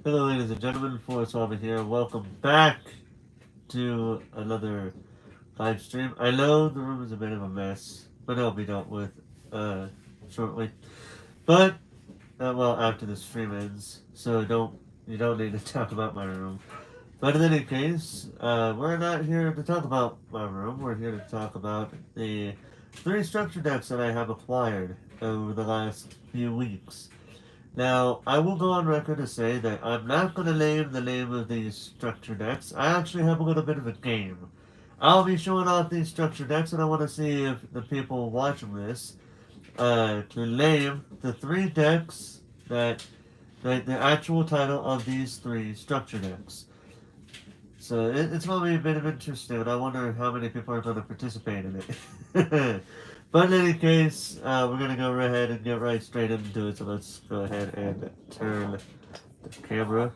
Hello, ladies and gentlemen. Forrest Harvey here. Welcome back to another live stream. I know the room is a bit of a mess, but it'll be dealt with uh, shortly. But well, after the stream ends, so you don't need to talk about my room. But in any case, we're not here to talk about my room. We're here to talk about the three structure decks that I have acquired over the last few weeks. Now, I will go on record to say that I'm not going to name the name of these structure decks. I actually have a little bit of a game. I'll be showing off these structure decks, and I want to see if the people watching this can name the three decks that the actual title of these three structure decks. So it's going to be a bit of interesting. I wonder how many people are going to participate in it. But in any case, we're going to go right ahead and get right straight into it. So let's go ahead and turn the camera.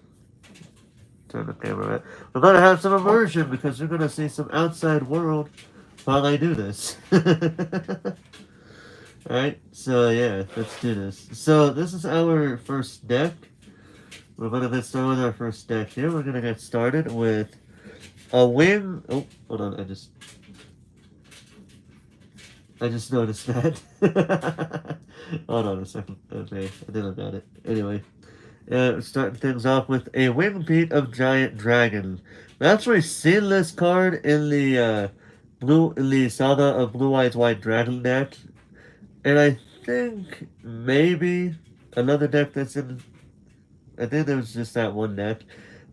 Turn the camera. We're going to have some immersion because you're going to see some outside world while I do this. Alright, so yeah, let's do this. So this is our first deck. We're going to get started with our first deck here. We're going to get started with a wing. Oh, hold on. I just noticed that. Hold on a second. Okay, I think I got it. Anyway, starting things off with a Wingbeat of Giant Dragon. We actually seen this card in the Saga of Blue Eyes White Dragon deck, and I think maybe another deck that's in. I think there was just that one deck.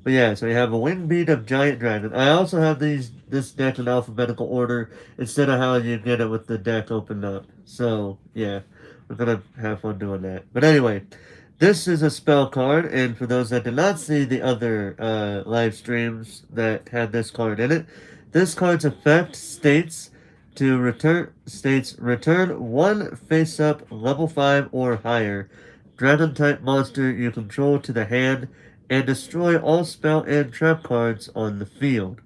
But yeah, so you have a Wingbeat of Giant Dragon. I also have this deck in alphabetical order instead of how you get it with the deck opened up. So yeah, we're gonna have fun doing that. But anyway, this is a spell card, and for those that did not see the other live streams that had this card in it, this card's effect states return one face up level 5 or higher dragon type monster you control to the hand and destroy all spell and trap cards on the field.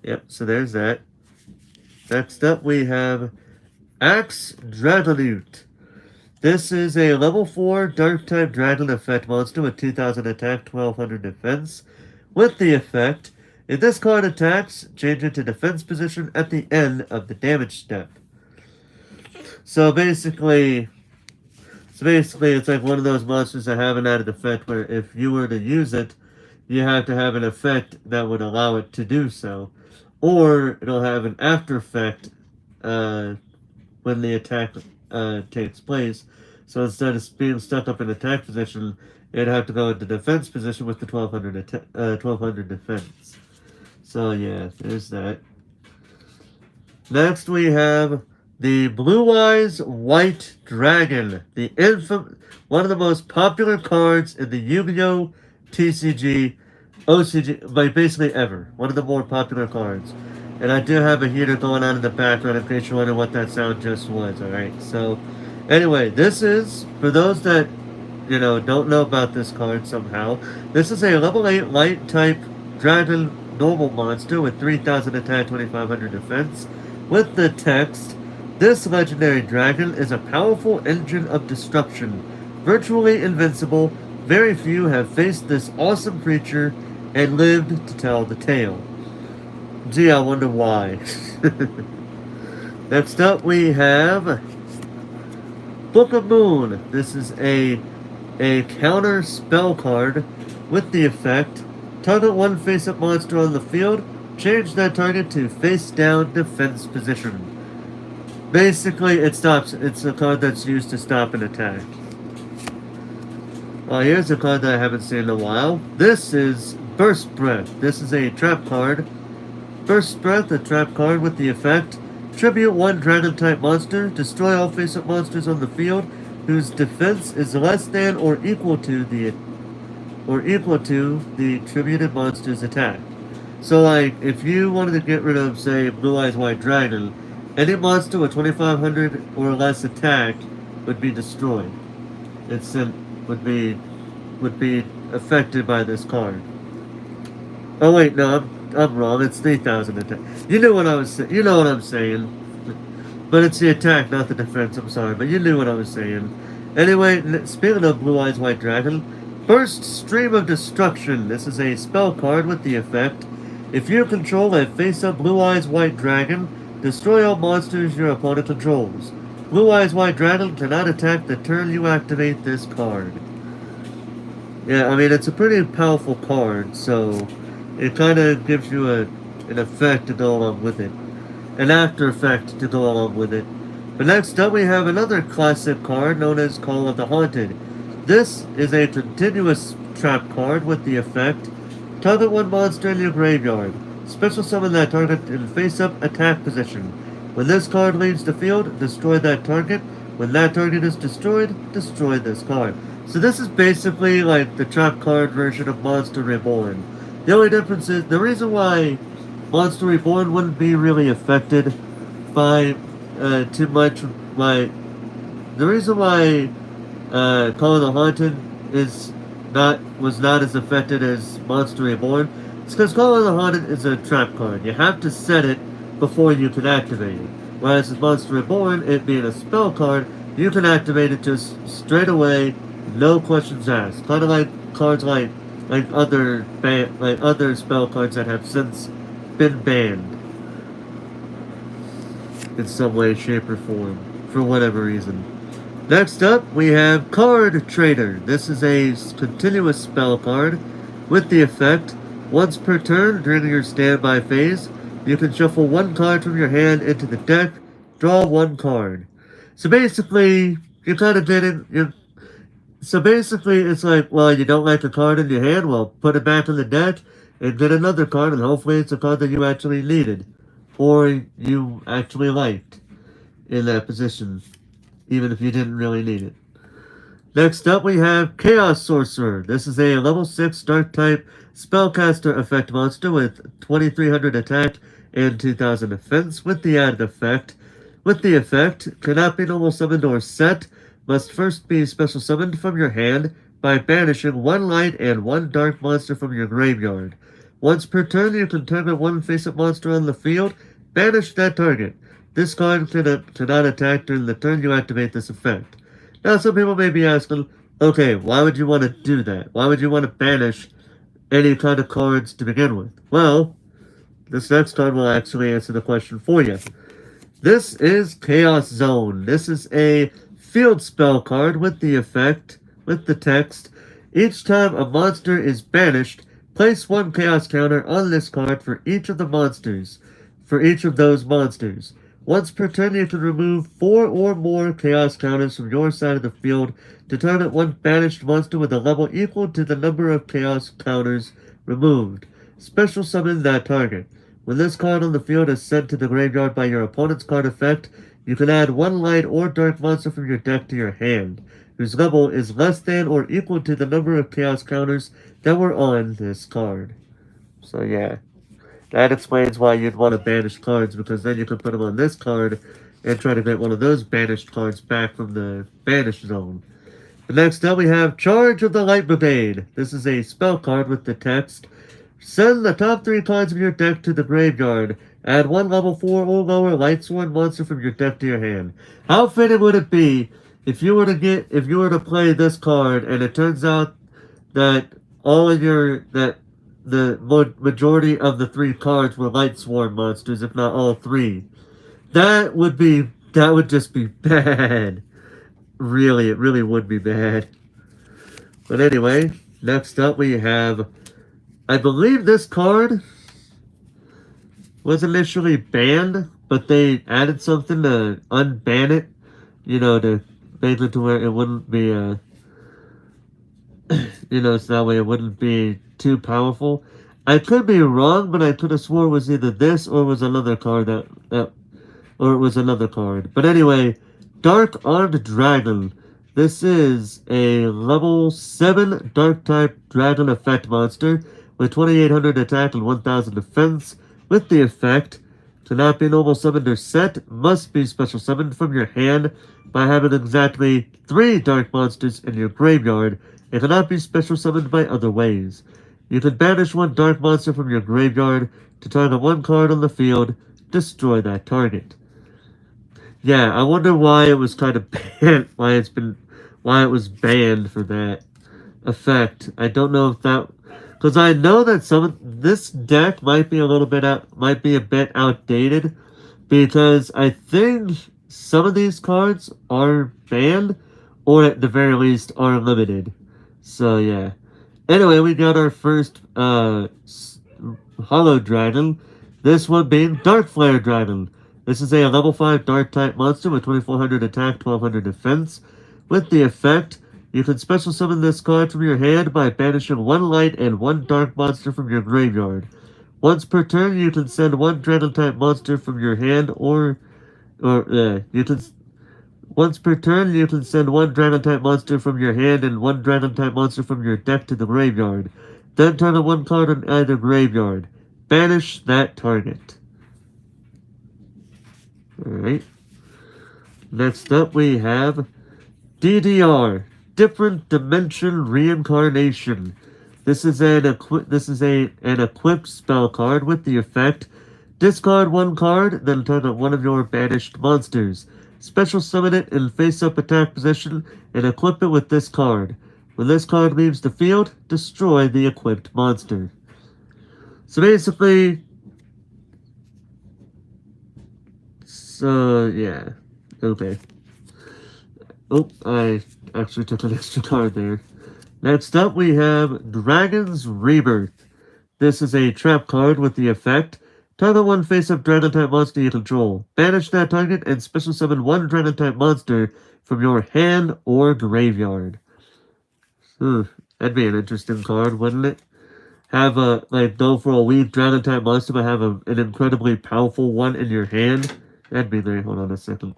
Yep, so there's that. Next up we have Axe Dragonute. This is a level 4 dark type dragon effect monster with 2000 attack, 1200 defense. With the effect, if this card attacks, change it to defense position at the end of the damage step. So basically, it's like one of those monsters that have an added effect where if you were to use it, you have to have an effect that would allow it to do so. Or it'll have an after effect when the attack takes place. So instead of being stuck up in attack position, it'd have to go into defense position with the 1200 defense. So yeah, there's that. Next we have the Blue Eyes White Dragon, one of the most popular cards in the Yu-Gi-Oh! TCG, OCG, like basically ever. One of the more popular cards. And I do have a heater going on in the background in case you're wondering what that sound just was, alright? So, anyway, this is, for those that, don't know about this card somehow, this is a level 8 light type dragon normal monster with 3000 attack, 2500 defense. With the text, this legendary dragon is a powerful engine of destruction, virtually invincible. Very few have faced this awesome creature and lived to tell the tale. Gee, I wonder why. Next up we have Book of Moon. This is a counter spell card with the effect, target one face-up monster on the field, change that target to face-down defense position. Basically, it's a card that's used to stop an attack. Here's a card that I haven't seen in a while. This is Burst Breath. This is a trap card. Burst Breath, a trap card with the effect, tribute one dragon-type monster, destroy all face-up monsters on the field whose defense is less than or equal to the tributed monster's attack. So, like, if you wanted to get rid of, say, Blue Eyes White Dragon, any monster with 2500 or less attack would be destroyed. Would be affected by this card. Oh wait, no, I'm wrong. It's 3000 attack. You know what I'm saying. But it's the attack, not the defense. I'm sorry, but you knew what I was saying. Anyway, speaking of Blue Eyes White Dragon, First, Stream of Destruction. This is a spell card with the effect: if you control a face-up Blue Eyes White Dragon, destroy all monsters your opponent controls. Blue Eyes White Dragon cannot attack the turn you activate this card. Yeah, I mean, it's a pretty powerful card, so it kind of gives you an effect to go along with it. An after effect to go along with it. But next up, we have another classic card known as Call of the Haunted. This is a continuous trap card with the effect: target one monster in your graveyard. Special summon that target in face-up attack position. When this card leaves the field, destroy that target. When that target is destroyed, destroy this card. So this is basically like the trap card version of Monster Reborn. The only difference is the reason why Monster Reborn wouldn't be really affected by too much. By the reason why Call of the Haunted was not as affected as Monster Reborn, it's because Call of the Haunted is a trap card. You have to set it before you can activate it. Whereas with Monster Reborn, it being a spell card, you can activate it just straight away, no questions asked. Kind of like cards like other spell cards that have since been banned in some way, shape, or form for whatever reason. Next up, we have Card Trader. This is a continuous spell card with the effect: once per turn during your standby phase, you can shuffle one card from your hand into the deck, draw one card. So basically, you kind of get it. So basically, it's like, well, you don't like a card in your hand, well, put it back in the deck and get another card, and hopefully it's a card that you actually needed or you actually liked in that position, even if you didn't really need it. Next up, we have Chaos Sorcerer. This is a level 6 Dark type spellcaster effect monster with 2300 attack and 2000 defense with the added effect. With the effect, cannot be normal summoned or set, must first be special summoned from your hand by banishing one light and one dark monster from your graveyard. Once per turn, you can target one face-up monster on the field, banish that target. This card cannot attack during the turn you activate this effect. Now, some people may be asking, okay, why would you want to do that? Why would you want to banish any kind of cards to begin with? Well, this next card will actually answer the question for you. This is Chaos Zone. This is a field spell card with the effect, with the text: each time a monster is banished, place one chaos counter on this card for each of those monsters. Once per turn, you can remove 4 or more chaos counters from your side of the field to target one banished monster with a level equal to the number of chaos counters removed. Special summon that target. When this card on the field is sent to the graveyard by your opponent's card effect, you can add one light or dark monster from your deck to your hand, whose level is less than or equal to the number of chaos counters that were on this card. So yeah, that explains why you'd want to banish cards, because then you can put them on this card and try to get one of those banished cards back from the banish zone. But next up, we have Charge of the Light Brigade. This is a spell card with the text: send the top 3 cards of your deck to the graveyard. Add one level 4 or lower Lightsworn monster from your deck to your hand. How fitting would it be if you were to play this card and it turns out that the majority of the 3 cards were Lightsworn monsters, if not all 3. That would just be bad. Really, it really would be bad. But anyway, next up we have, I believe this card was initially banned, but they added something to unban it, to make it to where it wouldn't be, so that way it wouldn't be too powerful. I could be wrong, but I could have swore it was either this or it was another card or it was another card. But anyway, Dark Armed Dragon. This is a level 7 Dark type Dragon effect monster with 2800 attack and 1000 defense. With the effect, cannot be normal summoned or set, must be special summoned from your hand by having exactly 3 dark monsters in your graveyard, and cannot be special summoned by other ways. You can banish one dark monster from your graveyard to target one card on the field, destroy that target. Yeah, I wonder why it was kind of banned, why it was banned for that. effect. I don't know if that, because I know that this deck might be might be a bit outdated, because I think some of these cards are banned, or at the very least are limited. So yeah. Anyway, we got our first Hollow Dragon. This one being Dark Flare Dragon. This is a level 5 Dark type monster with 2400 attack, 1200 defense. With the effect, you can special summon this card from your hand by banishing one light and one dark monster from your graveyard. Once per turn, you can send one Dragon type monster from your hand, you can. Once per turn, you can send one Dragon type monster from your hand and one Dragon type monster from your deck to the graveyard. Then turn on one card on either graveyard. Banish that target. Alright. Next up we have DDR, Different Dimension Reincarnation. This is an equipped spell card with the effect: discard one card, then turn on one of your banished monsters. Special summon it in face-up attack position and equip it with this card. When this card leaves the field, destroy the equipped monster. So basically, yeah, okay. Oh, I actually took an extra card there. Next up, we have Dragon's Rebirth. This is a trap card with the effect: target one face-up Dragon-type monster you control. Banish that target and special summon one Dragon-type monster from your hand or graveyard. That'd be an interesting card, wouldn't it? Have go for a weak Dragon-type monster, but have an incredibly powerful one in your hand. That'd be there. Hold on a second.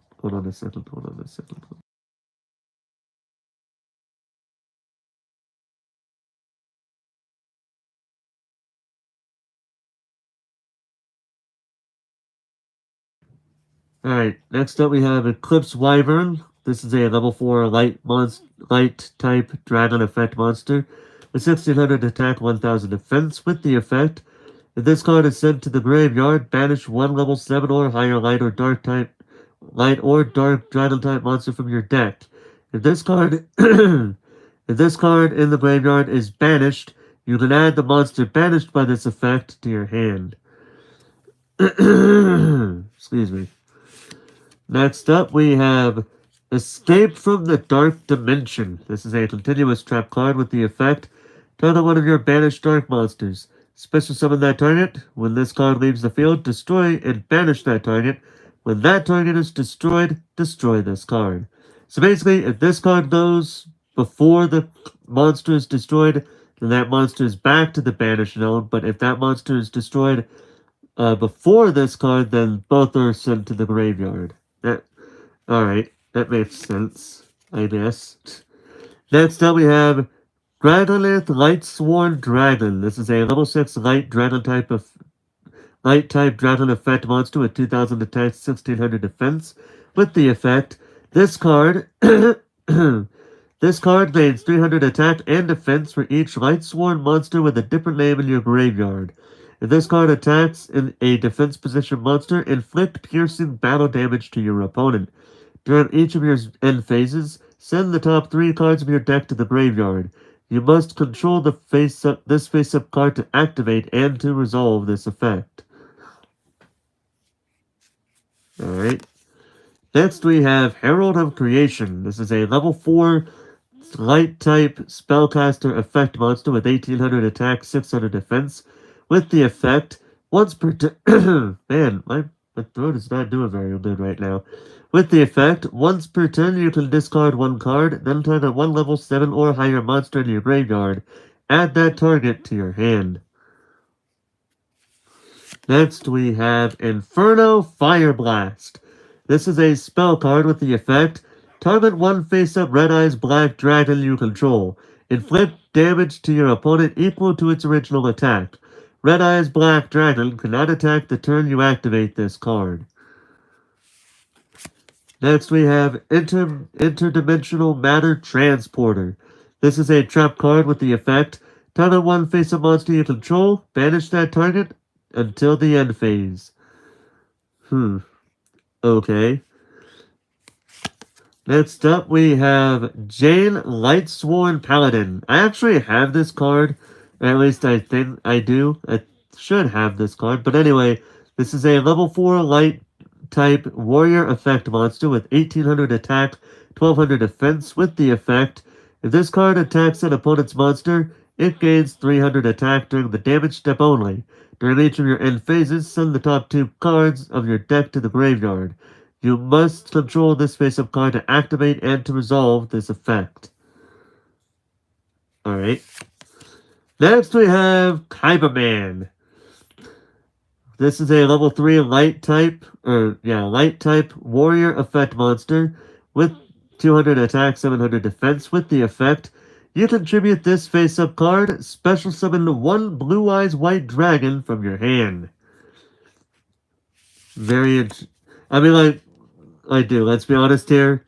Alright, next up we have Eclipse Wyvern. This is a level 4 light type dragon effect monster. With 1600 attack, 1000 defense. With the effect, if this card is sent to the graveyard, banish one level 7 or higher light or dark dragon type monster from your deck. If this card if this card in the graveyard is banished, you can add the monster banished by this effect to your hand. Excuse me. Next up, we have Escape from the Dark Dimension. This is a continuous trap card with the effect: target one of your banished dark monsters. Special summon that target. When this card leaves the field, destroy and banish that target. When that target is destroyed, destroy this card. So basically, if this card goes before the monster is destroyed, then that monster is back to the banish zone. But if that monster is destroyed before this card, then both are sent to the graveyard. Alright, that makes sense, I guess. Next up we have Dragonith Lightsworn Dragon. This is a level 6 light type dragon effect monster with 2000 attack, 1600 defense. With the effect, this card this card gains 300 attack and defense for each Lightsworn monster with a different name in your graveyard. If this card attacks in a defense position monster, inflict piercing battle damage to your opponent. During each of your end phases, send the top 3 cards of your deck to the graveyard. You must control this face-up card to activate and to resolve this effect. Alright. Next we have Herald of Creation. This is a level 4 light-type spellcaster effect monster with 1800 attack, 600 defense. With the effect, once per man, my throat is not doing very good right now. With the effect, once per turn you can discard one card, then target one level 7 or higher monster in your graveyard. Add that target to your hand. Next we have Inferno Fire Blast. This is a spell card with the effect: target one face-up Red Eyes Black Dragon you control. Inflict damage to your opponent equal to its original attack. Red Eyes Black Dragon cannot attack the turn you activate this card. Next we have Interdimensional Matter Transporter. This is a trap card with the effect: target one face-up monster you control, banish that target until the end phase. Okay. Next up, we have Jane Lightsworn Paladin. I actually have this card, or at least I think I do. I should have this card, but anyway, this is a level 4 light type warrior effect monster with 1800 attack, 1200 defense. With the effect, if this card attacks an opponent's monster, it gains 300 attack during the damage step only. During each of your end phases, send the top 2 cards of your deck to the graveyard. You must control this face-up card to activate and to resolve this effect. Alright. Next we have Kyberman. This is a level 3 light type warrior effect monster with 200 attack, 700 defense. With the effect, you contribute this face-up card, special summon one Blue Eyes White Dragon from your hand. I do. Let's be honest here.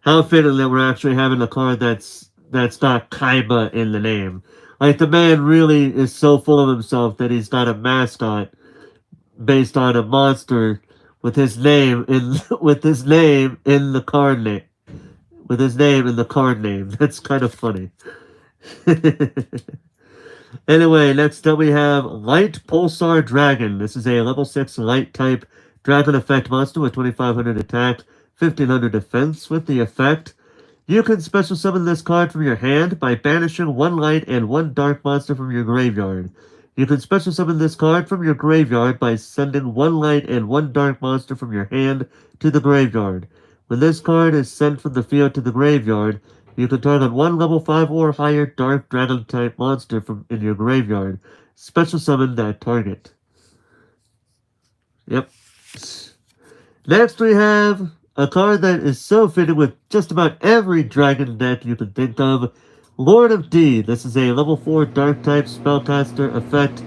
How fitting that we're actually having a card that's got Kaiba in the name. Like the man really is so full of himself that he's got a mascot based on a monster with his name in the card name. With his name in the card name. That's kind of funny. Anyway, next up we have Light Pulsar Dragon. This is a level 6 light type dragon effect monster with 2500 attack, 1500 defense. With the effect, you can special summon this card from your hand by banishing one light and one dark monster from your graveyard. You can special summon this card from your graveyard by sending one light and one dark monster from your hand to the graveyard. When this card is sent from the field to the graveyard, you can target one level 5 or higher dark dragon type monster from in your graveyard. Special summon that target. Yep. Next we have a card that is so fitted with just about every dragon deck you can think of. Lord of D. This is a level 4 dark type spellcaster effect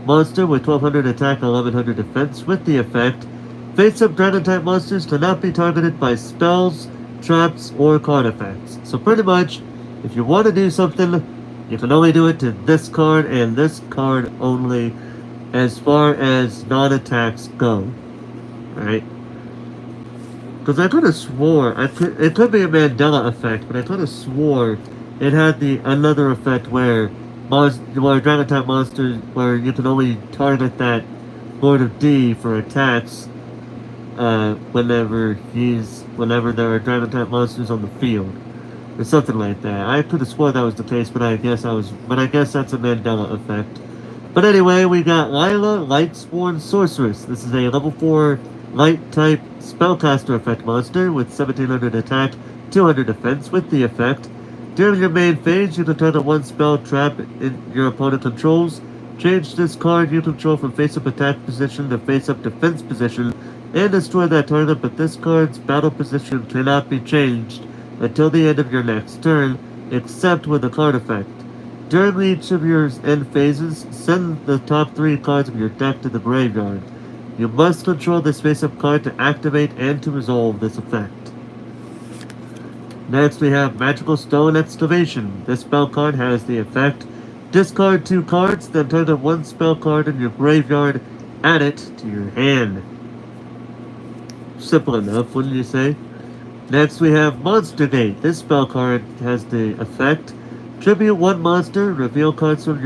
monster with 1200 attack and 1100 defense. With the effect, face-up dragon type monsters cannot be targeted by spells, traps, or card effects. So pretty much, if you want to do something, you can only do it to this card and this card only as far as non-attacks go. Alright? Because I could have swore, it could be a Mandela effect, but I could have swore it had another effect where dragon type monsters, where you can only target that Lord of D for attacks whenever there are dragon type monsters on the field, or something like that. I could have sworn that was the case, but I guess that's a Mandela effect. But anyway, we got Lila, Lightsworn Sorceress. This is a level 4 light type spellcaster effect monster with 1700 attack, 200 defense. With the effect, during your main phase, you can target one spell trap in your opponent controls. Change this card you control from face-up attack position to face-up defense position and destroy that target, but this card's battle position cannot be changed until the end of your next turn, except with a card effect. During each of your end phases, send the top 3 cards of your deck to the graveyard. You must control this face-up card to activate and to resolve this effect. Next we have Magical Stone Excavation. This spell card has the effect: discard 2 cards, then target one spell card in your graveyard, add it to your hand. Simple enough, wouldn't you say? Next we have Monster Gate. This spell card has the effect: tribute one monster, reveal cards from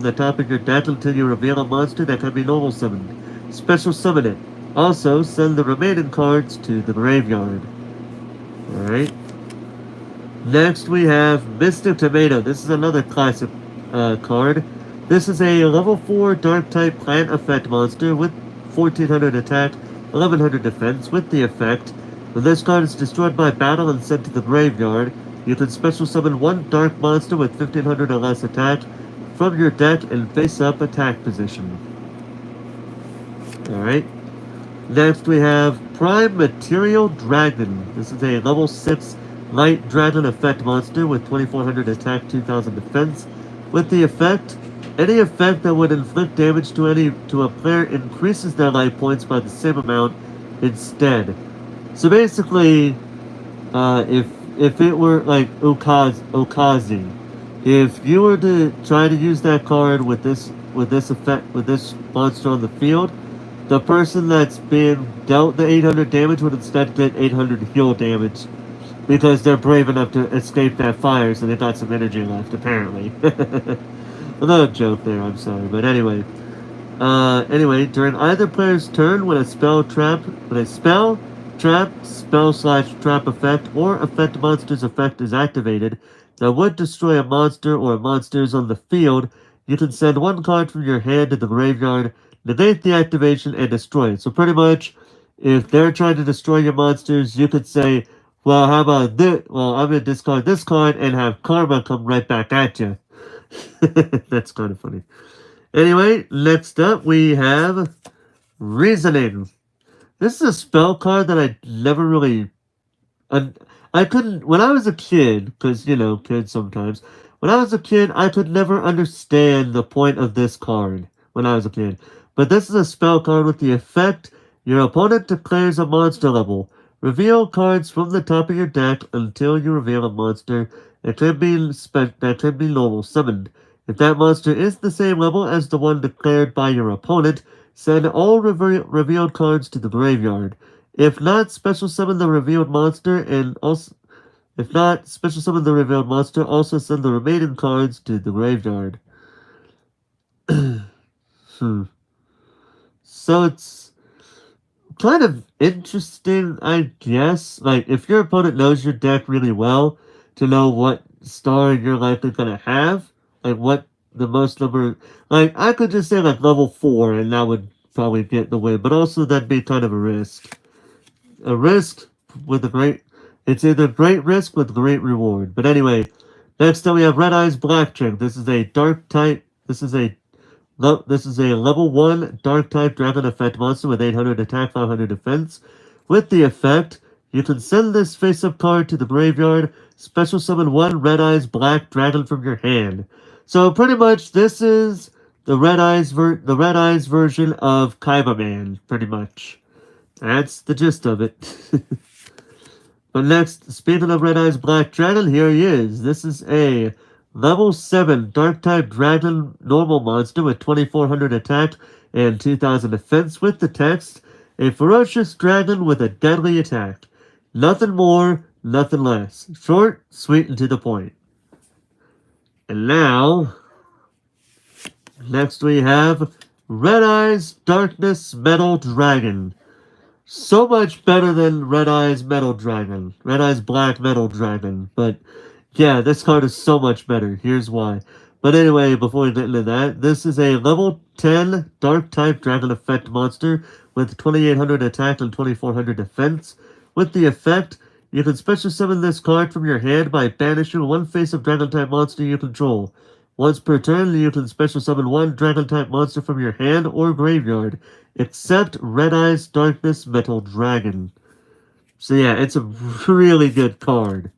the top of your deck until you reveal a monster that can be normal summoned. Special summon it. Also, send the remaining cards to the graveyard. Alright. Next we have Mr. Tomato. This is another classic card. This is a level 4 dark type plant effect monster with 1400 attack, 1100 defense. With the effect, when this card is destroyed by battle and sent to the graveyard, you can special summon one dark monster with 1500 or less attack from your deck in face-up attack position. Alright. Next we have Prime Material Dragon. This is a level 6 light dragon effect monster with 2400 attack, 2000 defense. With the effect, any effect that would inflict damage to a player increases their life points by the same amount instead. So basically, if it were like Okazi, if you were to try to use that card with this monster on the field, the person that's being dealt the 800 damage would instead get 800 heal damage because they're brave enough to escape that fire, so they got some energy left, apparently. A little joke there, I'm sorry. But anyway, during either player's turn when a spell, trap, spell slash trap effect, or affect monster's effect is activated that would destroy a monster or monsters on the field, you can send one card from your hand to the graveyard, negate the activation, and destroy it. So pretty much, if they're trying to destroy your monsters, you could say, well, how about this? Well, I'm going to discard this card and have karma come right back at you. That's kind of funny. Anyway, next up we have Reasoning. This is a spell card that I never really. I couldn't. When I was a kid, because, kids sometimes. When I was a kid, I could never understand the point of this card when I was a kid. But this is a spell card with the effect your opponent declares a monster level. Reveal cards from the top of your deck until you reveal a monster that can be normal summoned. If that monster is the same level as the one declared by your opponent, send all revealed cards to the graveyard. If not, special summon the revealed monster and also if not, special summon the revealed monster, also send the remaining cards to the graveyard. So it's kind of interesting, I guess. Like, if your opponent knows your deck really well, to know what star you're likely gonna have, like what the most number. Like, I could just say like level 4, and that would probably get the win, but also that'd be kind of a risk. A risk with a great. It's either great risk with great reward. But anyway, next up we have Red Eyes Blackdragon. This is a dark type. This is a level 1 dark type dragon effect monster with 800 attack, 500 defense. With the effect, you can send this face-up card to the graveyard, special summon one Red Eyes Black Dragon from your hand. So pretty much this is the Red Eyes version of Kaiba Man, pretty much. That's the gist of it. But next, speaking of Red Eyes Black Dragon, here he is. This is a level 7 Dark type Dragon normal monster with 2400 attack and 2000 defense with the text, a ferocious dragon with a deadly attack. Nothing more, nothing less. Short, sweet, and to the point. And now, next we have Red Eyes Darkness Metal Dragon. So much better than Red Eyes Metal Dragon. Red Eyes Black Metal Dragon. But yeah, this card is so much better. Here's why. But anyway, before we get into that, this is a level 10 Dark type Dragon effect monster with 2800 attack and 2400 defense. With the effect, you can special summon this card from your hand by banishing one face-up Dragon type monster you control. Once per turn, you can special summon one Dragon type monster from your hand or graveyard, except Red Eyes Darkness Metal Dragon. So yeah, it's a really good card.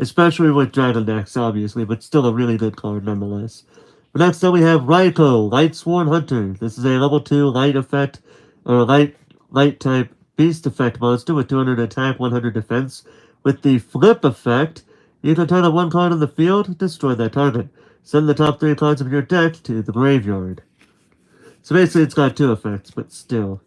Especially with Dragon decks, obviously, but still a really good card nonetheless. But next up we have Raikou, Lightsworn Hunter. This is a level 2 light effect, or light type beast effect monster with 200 attack, 100 defense. With the flip effect, you can target one card on the field, destroy that target. Send the top 3 cards of your deck to the graveyard. So basically it's got 2 effects, but still.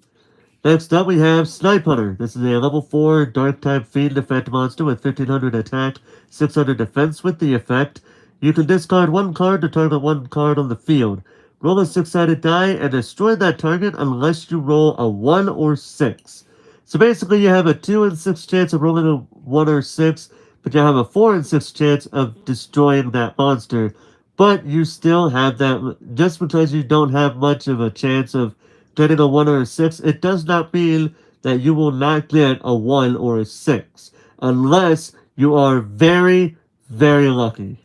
Next up we have Snipe Hunter. This is a level 4 dark type fiend effect monster with 1500 attack, 600 defense. With the effect, you can discard one card to target one card on the field. Roll a 6-sided die and destroy that target unless you roll a 1 or 6. So basically you have a 2 in 6 chance of rolling a 1 or 6, but you have a 4 in 6 chance of destroying that monster. But you still have that, just because you don't have much of a chance of getting a 1 or a 6, it does not mean that you will not get a 1 or a 6. Unless you are very, very lucky.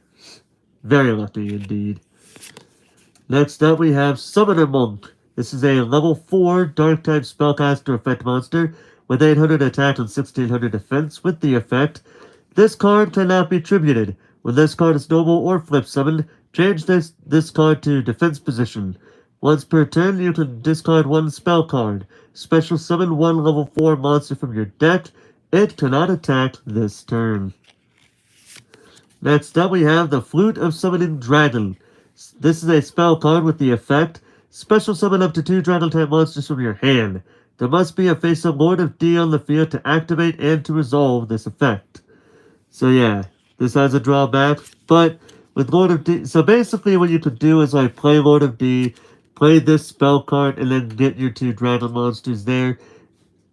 Very lucky indeed. Next up we have Summoner Monk. This is a level 4 dark type spellcaster effect monster with 800 attack and 1600 defense. With the effect, this card cannot be tributed. When this card is normal or flip summoned, change this card to defense position. Once per turn, you can discard one spell card. Special summon one level 4 monster from your deck. It cannot attack this turn. Next up, we have the Flute of Summoning Dragon. This is a spell card with the effect, special summon up to 2 Dragon-type monsters from your hand. There must be a face-up Lord of D on the field to activate and to resolve this effect. So yeah, this has a drawback. But with Lord of D, so basically what you could do is like play Lord of D, play this spell card, and then get your 2 dragon monsters there.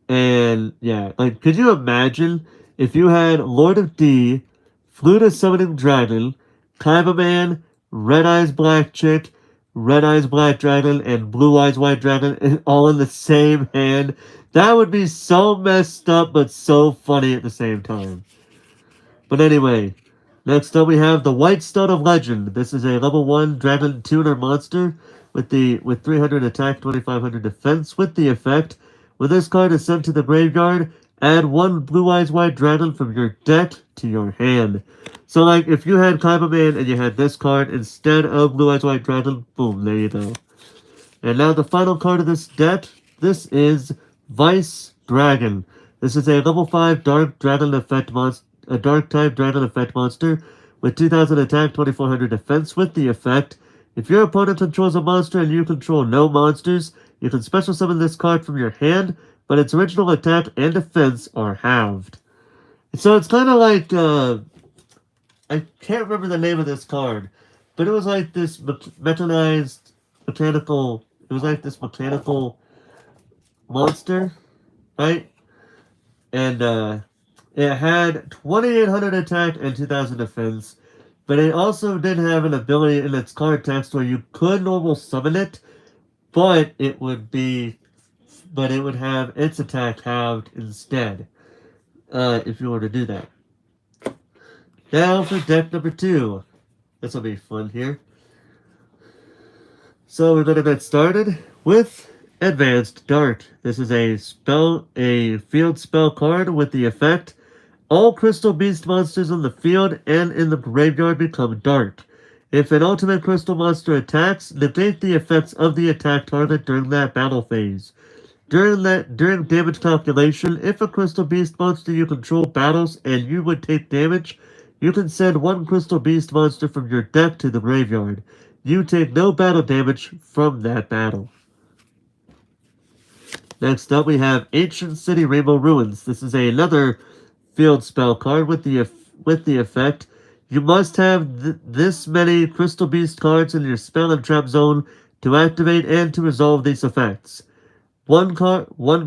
And yeah, like could you imagine if you had Lord of D, Flute Summoning Dragon, Cyberman, Red Eyes Black Chick, Red Eyes Black Dragon, and Blue Eyes White Dragon all in the same hand? That would be so messed up but so funny at the same time. But anyway, next up we have the White Stone of Legend. This is a level 1 Dragon Tuner monster with 300 attack, 2500 defense with the effect. When this card is sent to the graveyard, add 1 Blue Eyes White Dragon from your deck to your hand. So like if you had Cyberman and you had this card instead of Blue Eyes White Dragon, boom, there you go. And now the final card of this deck, this is Vice Dragon. This is a level 5 Dark Dragon effect monster, a Dark type Dragon effect monster with 2000 attack, 2400 defense with the effect. If your opponent controls a monster and you control no monsters, you can special summon this card from your hand, but its original attack and defense are halved. So it's kind of like, I can't remember the name of this card, but it was like this mechanized mechanical, it was like this mechanical monster, right? And, it had 2800 attack and 2000 defense, but it also did have an ability in its card text where you could normal summon it, but it would have its attack halved instead, if you were to do that. Now for deck number 2. This will be fun here. So we're going to get started with Advanced Dart. This is a field spell card with the effect, all Crystal Beast monsters on the field and in the graveyard become dark. If an ultimate crystal monster attacks, negate the effects of the attack target during that battle phase. During damage calculation, if a Crystal Beast monster you control battles and you would take damage, you can send 1 Crystal Beast monster from your deck to the graveyard. You take no battle damage from that battle. Next up we have Ancient City Rainbow Ruins. This is another field spell card with the effect. You must have this many Crystal Beast cards in your spell and trap zone to activate and to resolve these effects. 1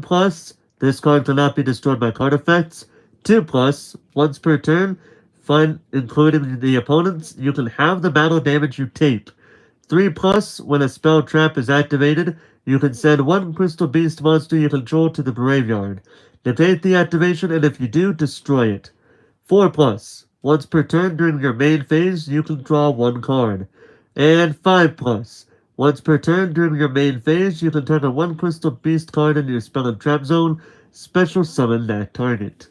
plus, this card cannot be destroyed by card effects. 2 plus, once per turn, including the opponents, you can have the battle damage you take. 3 plus, when a spell trap is activated, you can send 1 Crystal Beast monster you control to the graveyard. Negate the activation, and if you do, destroy it. 4 plus, once per turn during your main phase, you can draw 1 card. And 5 plus, once per turn during your main phase, you can turn a 1 Crystal Beast card into your spell and trap zone, special summon that target.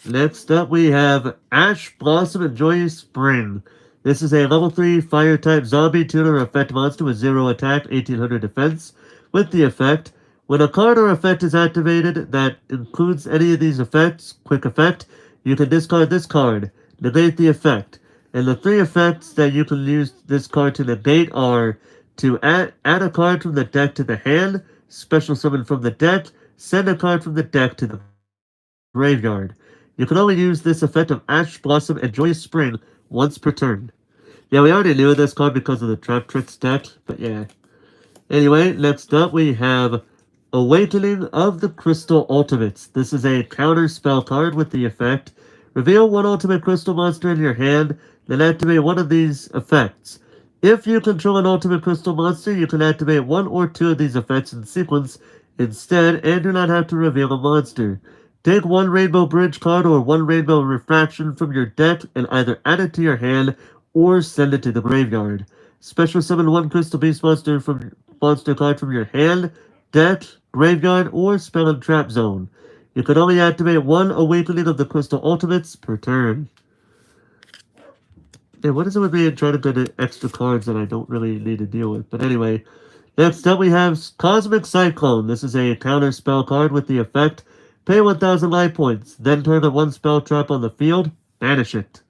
Next up we have Ash Blossom and Joyous Spring. This is a level 3 fire type zombie tuner effect monster with 0 attack, 1800 defense. With the effect, when a card or effect is activated that includes any of these effects, quick effect, you can discard this card, negate the effect. And the 3 effects that you can use this card to negate are to add a card from the deck to the hand, special summon from the deck, send a card from the deck to the graveyard. You can only use this effect of Ash Blossom and Joyous Spring once per turn. Yeah, we already knew this card because of the Trap Tricks deck, but yeah. Anyway, next up we have Awakening of the Crystal Ultimates. This is a counter spell card with the effect, reveal 1 ultimate crystal monster in your hand, then activate 1 of these effects. If you control an ultimate crystal monster, you can activate 1 or 2 of these effects in sequence instead and do not have to reveal a monster. Take 1 Rainbow Bridge card or 1 Rainbow Refraction from your deck and either add it to your hand or send it to the graveyard. Special summon 1 Crystal Beast monster card from your hand, deck, graveyard, or spell and trap zone. You can only activate 1 Awakening of the Crystal Ultimates per turn. And what is it with me trying to get extra cards that I don't really need to deal with? But anyway, next up we have Cosmic Cyclone. This is a counter spell card with the effect, pay 1000 life points, then turn the 1 spell trap on the field, banish it.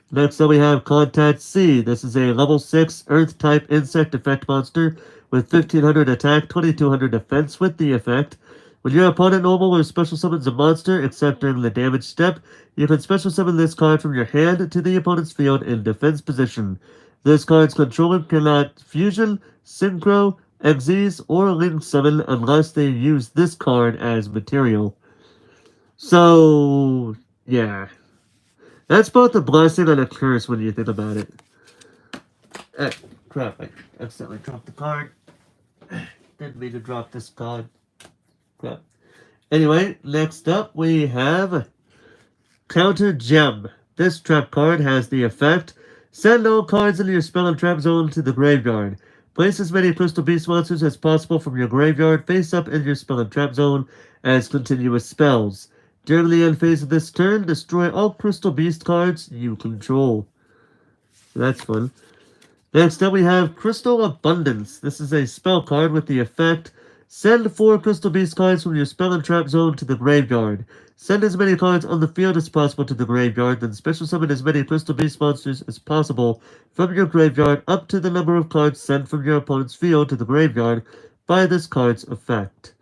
Next up we have Contact C. This is a level 6 Earth type insect effect monster with 1500 attack, 2200 defense with the effect. When your opponent normal or special summons a monster, except during the damage step, you can special summon this card from your hand to the opponent's field in defense position. This card's controller cannot fusion, synchro, exes, or link summon unless they use this card as material. So, yeah. That's both a blessing and a curse when you think about it. Crap, I accidentally dropped the card. Didn't mean to drop this card. Crap. Anyway, next up we have Counter Gem. This trap card has the effect: send all cards in your spell and trap zone to the graveyard. Place as many Crystal Beast monsters as possible from your graveyard face up in your spell and trap zone as continuous spells. During the end phase of this turn, destroy all Crystal Beast cards you control. That's fun. Next up we have Crystal Abundance. This is a spell card with the effect: send 4 Crystal Beast cards from your spell and trap zone to the graveyard. Send as many cards on the field as possible to the graveyard, then special summon as many Crystal Beast monsters as possible from your graveyard up to the number of cards sent from your opponent's field to the graveyard by this card's effect.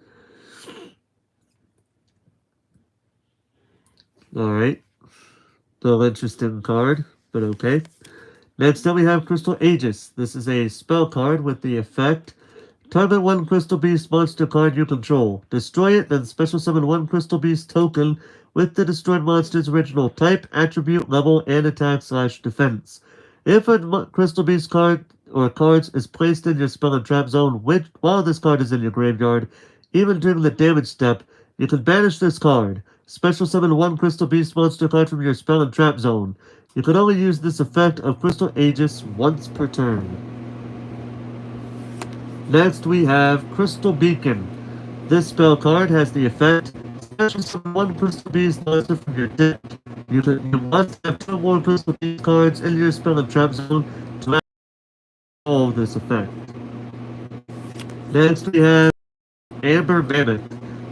Alright. Little interesting card, but okay. Next up we have Crystal Aegis. This is a spell card with the effect: target 1 Crystal Beast monster card you control. Destroy it, then special summon 1 Crystal Beast token with the destroyed monster's original type, attribute, level, and attack/defense. If a Crystal Beast card or cards is placed in your spell and trap zone while this card is in your graveyard, even during the damage step, you can banish this card. Special summon 1 Crystal Beast monster card from your spell and trap zone. You can only use this effect of Crystal Aegis once per turn. Next we have Crystal Beacon. This spell card has the effect: special summon 1 Crystal Beast monster from your deck. You must have 2 more Crystal Beast cards in your spell and trap zone to all this effect. Next we have Amber Mammoth.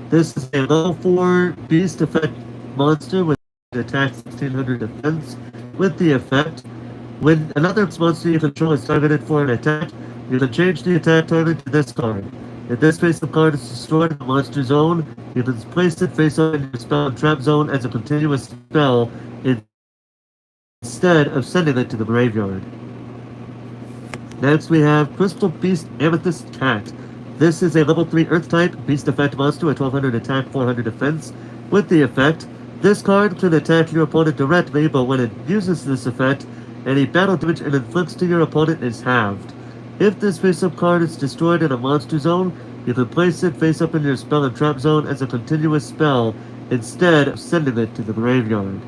This is a level 4 beast effect monster with attack 1600 defense with the effect: when another monster you control is targeted for an attack, you can change the attack target to this card. If this face-up card is destroyed in the monster zone, you can place it face-up in your spell and trap zone as a continuous spell instead of sending it to the graveyard. Next we have Crystal Beast Amethyst Cat. This is a level 3 Earth-type beast effect monster with 1200 attack, 400 defense with the effect: this card can attack your opponent directly, but when it uses this effect, any battle damage it inflicts to your opponent is halved. If this face-up card is destroyed in a monster zone, you can place it face-up in your spell and trap zone as a continuous spell instead of sending it to the graveyard.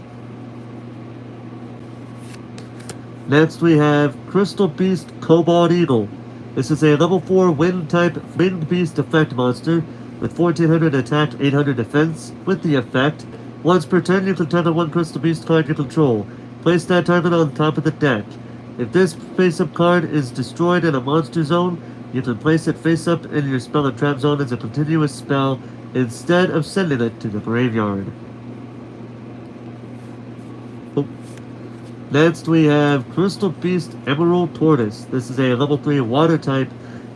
Next we have Crystal Beast Cobalt Eagle. This is a level 4 Wind-type Winged Beast effect monster with 1400 attack, 800 defense with the effect: once per turn, you can target 1 Crystal Beast card you control. Place that target on top of the deck. If this face-up card is destroyed in a monster zone, you can place it face-up in your spell and trap zone as a continuous spell instead of sending it to the graveyard. Next we have Crystal Beast Emerald Tortoise. This is a level 3 Water-type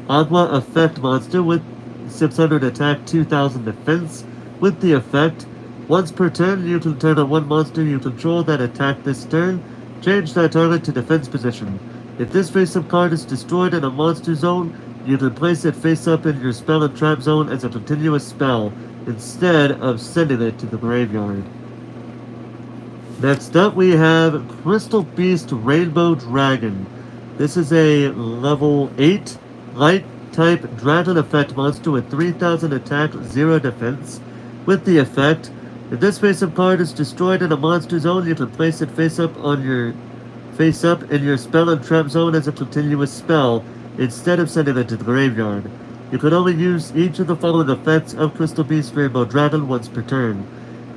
Aqua effect monster with 600 attack, 2000 defense with the effect: once per turn, you can target 1 monster you control that attacked this turn. Change that target to defense position. If this face-up card is destroyed in a monster zone, you can place it face-up in your spell and trap zone as a continuous spell instead of sending it to the graveyard. Next up we have Crystal Beast Rainbow Dragon. This is a level 8 light-type dragon effect monster with 3000 attack, 0 defense with the effect: if this face-up card is destroyed in a monster zone, you can place it face-up in your spell and trap zone as a continuous spell instead of sending it to the graveyard. You can only use each of the following effects of Crystal Beast Rainbow Dragon once per turn.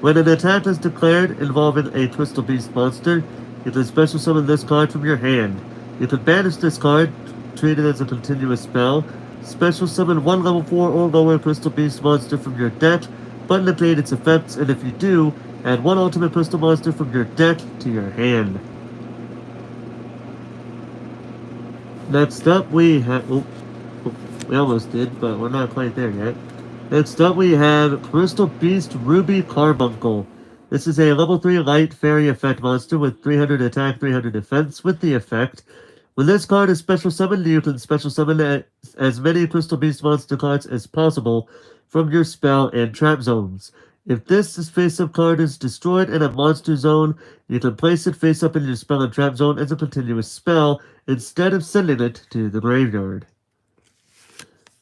When an attack is declared involving a Crystal Beast monster, you can special summon this card from your hand. You can banish this card, treat it as a continuous spell, special summon 1 level 4 or lower Crystal Beast monster from your deck, but negate its effects, and if you do, add 1 ultimate crystal monster from your deck to your hand. Next up we have... we almost did, but we're not quite there yet. Next up we have Crystal Beast Ruby Carbuncle. This is a level 3 light fairy effect monster with 300 attack, 300 defense. With the effect, when this card is special summoned, you can special summon as many Crystal Beast monster cards as possible from your spell and trap zones. If this face-up card is destroyed in a monster zone, you can place it face-up in your spell and trap zone as a continuous spell instead of sending it to the graveyard.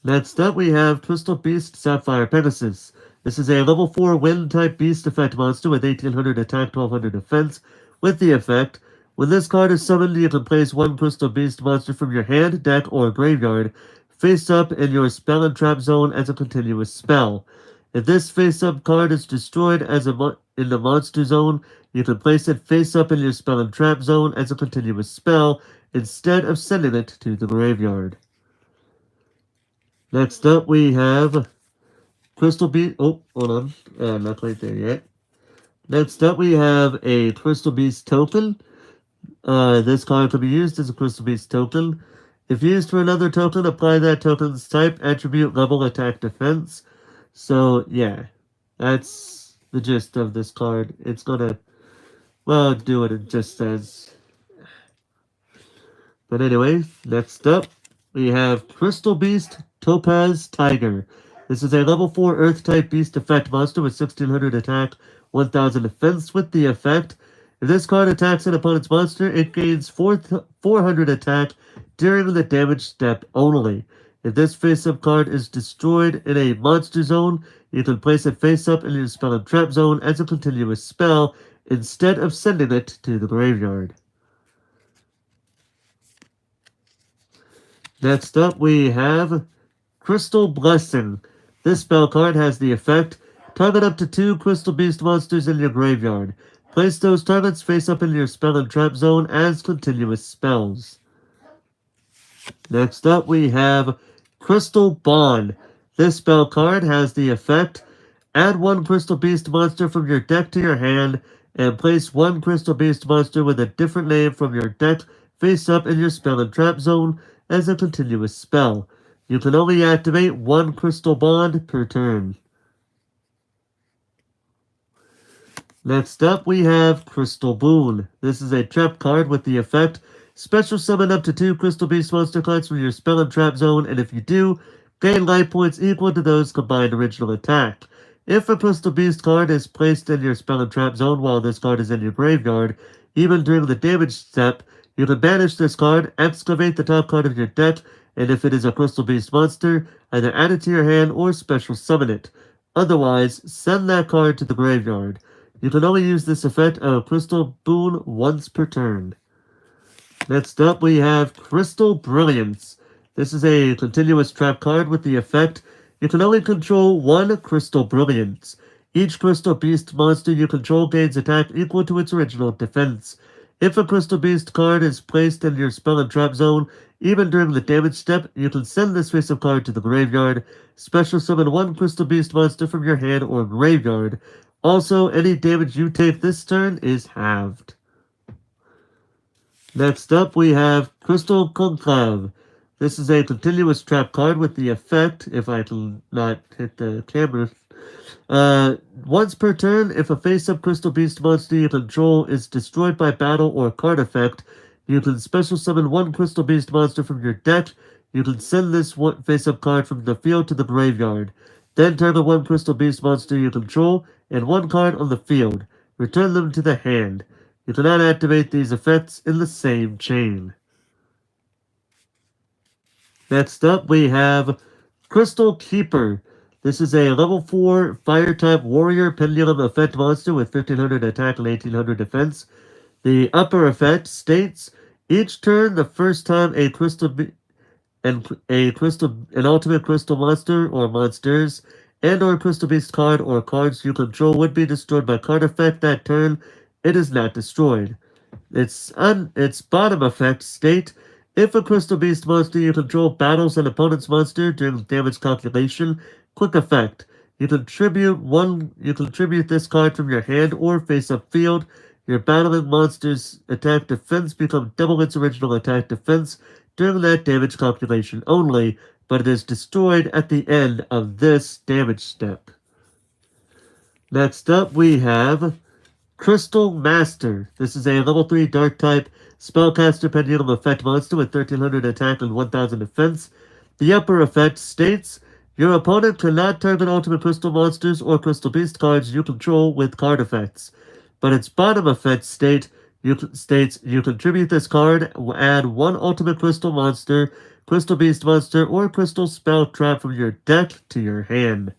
Next up, we have Crystal Beast Sapphire Pegasus. This is a level 4 wind-type beast effect monster with 1800 attack, 1200 defense. With the effect, when this card is summoned, you can place one Crystal Beast monster from your hand, deck, or graveyard face-up in your spell and trap zone as a continuous spell. If this face-up card is destroyed in the monster zone, you can place it face-up in your spell and trap zone as a continuous spell instead of sending it to the graveyard. Next up, we have Crystal Beast. Oh, hold on. Not quite there yet. Next up, we have a Crystal Beast token. This card can be used as a Crystal Beast token. If used for another token, apply that token's type, attribute, level, attack, defense. So, yeah. That's the gist of this card. It's gonna, well, do what it just says. But anyway, next up, we have Crystal Beast Topaz Tiger. This is a level 4 Earth-type beast effect monster with 1600 attack, 1000 defense. With the effect, if this card attacks an opponent's monster, it gains 400 attack during the damage step only. If this face-up card is destroyed in a monster zone, you can place it face-up in your spell and trap zone as a continuous spell instead of sending it to the graveyard. Next up, we have Crystal Blessing. This spell card has the effect, target up to 2 Crystal Beast monsters in your graveyard. Place those targets face up in your spell and trap zone as continuous spells. Next up, we have Crystal Bond. This spell card has the effect, add 1 Crystal Beast monster from your deck to your hand, and place 1 Crystal Beast monster with a different name from your deck face up in your spell and trap zone as a continuous spell. You can only activate 1 Crystal Bond per turn. Next up, we have Crystal Boon. This is a trap card with the effect, special summon up to 2 Crystal Beast monster cards from your spell and trap zone, and if you do, gain life points equal to those combined original attack. If a Crystal Beast card is placed in your spell and trap zone while this card is in your graveyard, even during the damage step, you can banish this card, excavate the top card of your deck, and if it is a Crystal Beast monster, either add it to your hand or special summon it. Otherwise, send that card to the graveyard. You can only use this effect of Crystal Boon once per turn. Next up, we have Crystal Brilliance. This is a continuous trap card with the effect, you can only control 1 Crystal Brilliance. Each Crystal Beast monster you control gains attack equal to its original defense. If a Crystal Beast card is placed in your spell and trap zone, even during the damage step, you can send this face-up card to the graveyard, special summon 1 Crystal Beast monster from your hand or graveyard. Also, any damage you take this turn is halved. Next up, we have Crystal Conclave. This is a continuous trap card with the effect, if I can not hit the camera. Once per turn, if a face-up Crystal Beast monster you control is destroyed by battle or card effect, you can special summon 1 Crystal Beast monster from your deck. You can send this face-up card from the field to the graveyard. Then target 1 Crystal Beast monster you control and 1 card on the field. Return them to the hand. You cannot activate these effects in the same chain. Next up, we have Crystal Keeper. This is a level 4 Fire-type Warrior Pendulum effect monster with 1500 attack and 1800 defense. The upper effect states, each turn, the first time an ultimate crystal monster or monsters and/or Crystal Beast card or cards you control would be destroyed by card effect that turn, it is not destroyed. Its bottom effect state, if a Crystal Beast monster you control battles an opponent's monster during damage calculation, quick effect. You contribute this card from your hand or face-up field. Your battling monster's attack defense become double its original attack defense during that damage calculation only, but it is destroyed at the end of this damage step. Next up, we have Crystal Master. This is a level 3 dark type spellcaster pendulum effect monster with 1300 attack and 1000 defense. The upper effect states, your opponent cannot target ultimate crystal monsters or crystal beast cards you control with card effects. But its bottom effect states you contribute this card, add one ultimate crystal monster, crystal beast monster, or crystal spell trap from your deck to your hand.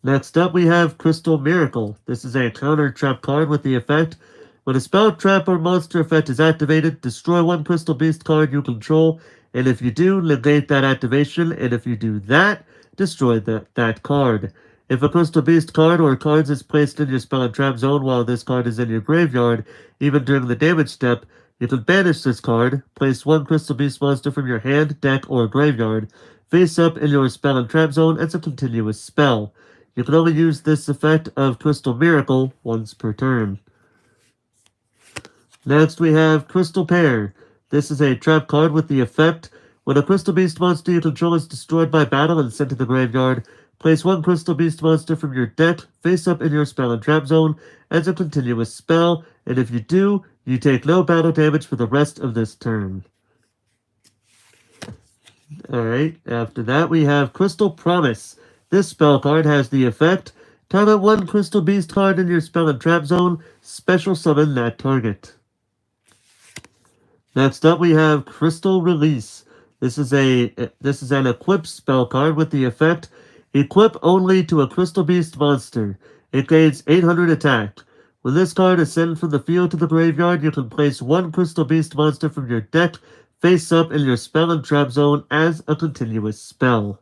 Next up, we have Crystal Miracle. This is a counter trap card with the effect, when a spell, trap, or monster effect is activated, destroy one Crystal Beast card you control, and if you do, negate that activation, and if you do that, destroy that card. If a Crystal Beast card or cards is placed in your spell and trap zone while this card is in your graveyard, even during the damage step, you can banish this card, place one Crystal Beast monster from your hand, deck, or graveyard, face up in your spell and trap zone as a continuous spell. You can only use this effect of Crystal Miracle once per turn. Next we have Crystal Pair. This is a trap card with the effect, when a Crystal Beast monster you control is destroyed by battle and sent to the graveyard, place one Crystal Beast monster from your deck face up in your spell and trap zone as a continuous spell, and if you do, you take no battle damage for the rest of this turn. Alright, after that we have Crystal Promise. This spell card has the effect, target one Crystal Beast card in your spell and trap zone, special summon that target. Next up we have Crystal Release. This is an equip spell card with the effect, equip only to a Crystal Beast monster. It gains 800 attack. When this card is sent from the field to the graveyard, you can place one Crystal Beast monster from your deck face up in your spell and trap zone as a continuous spell.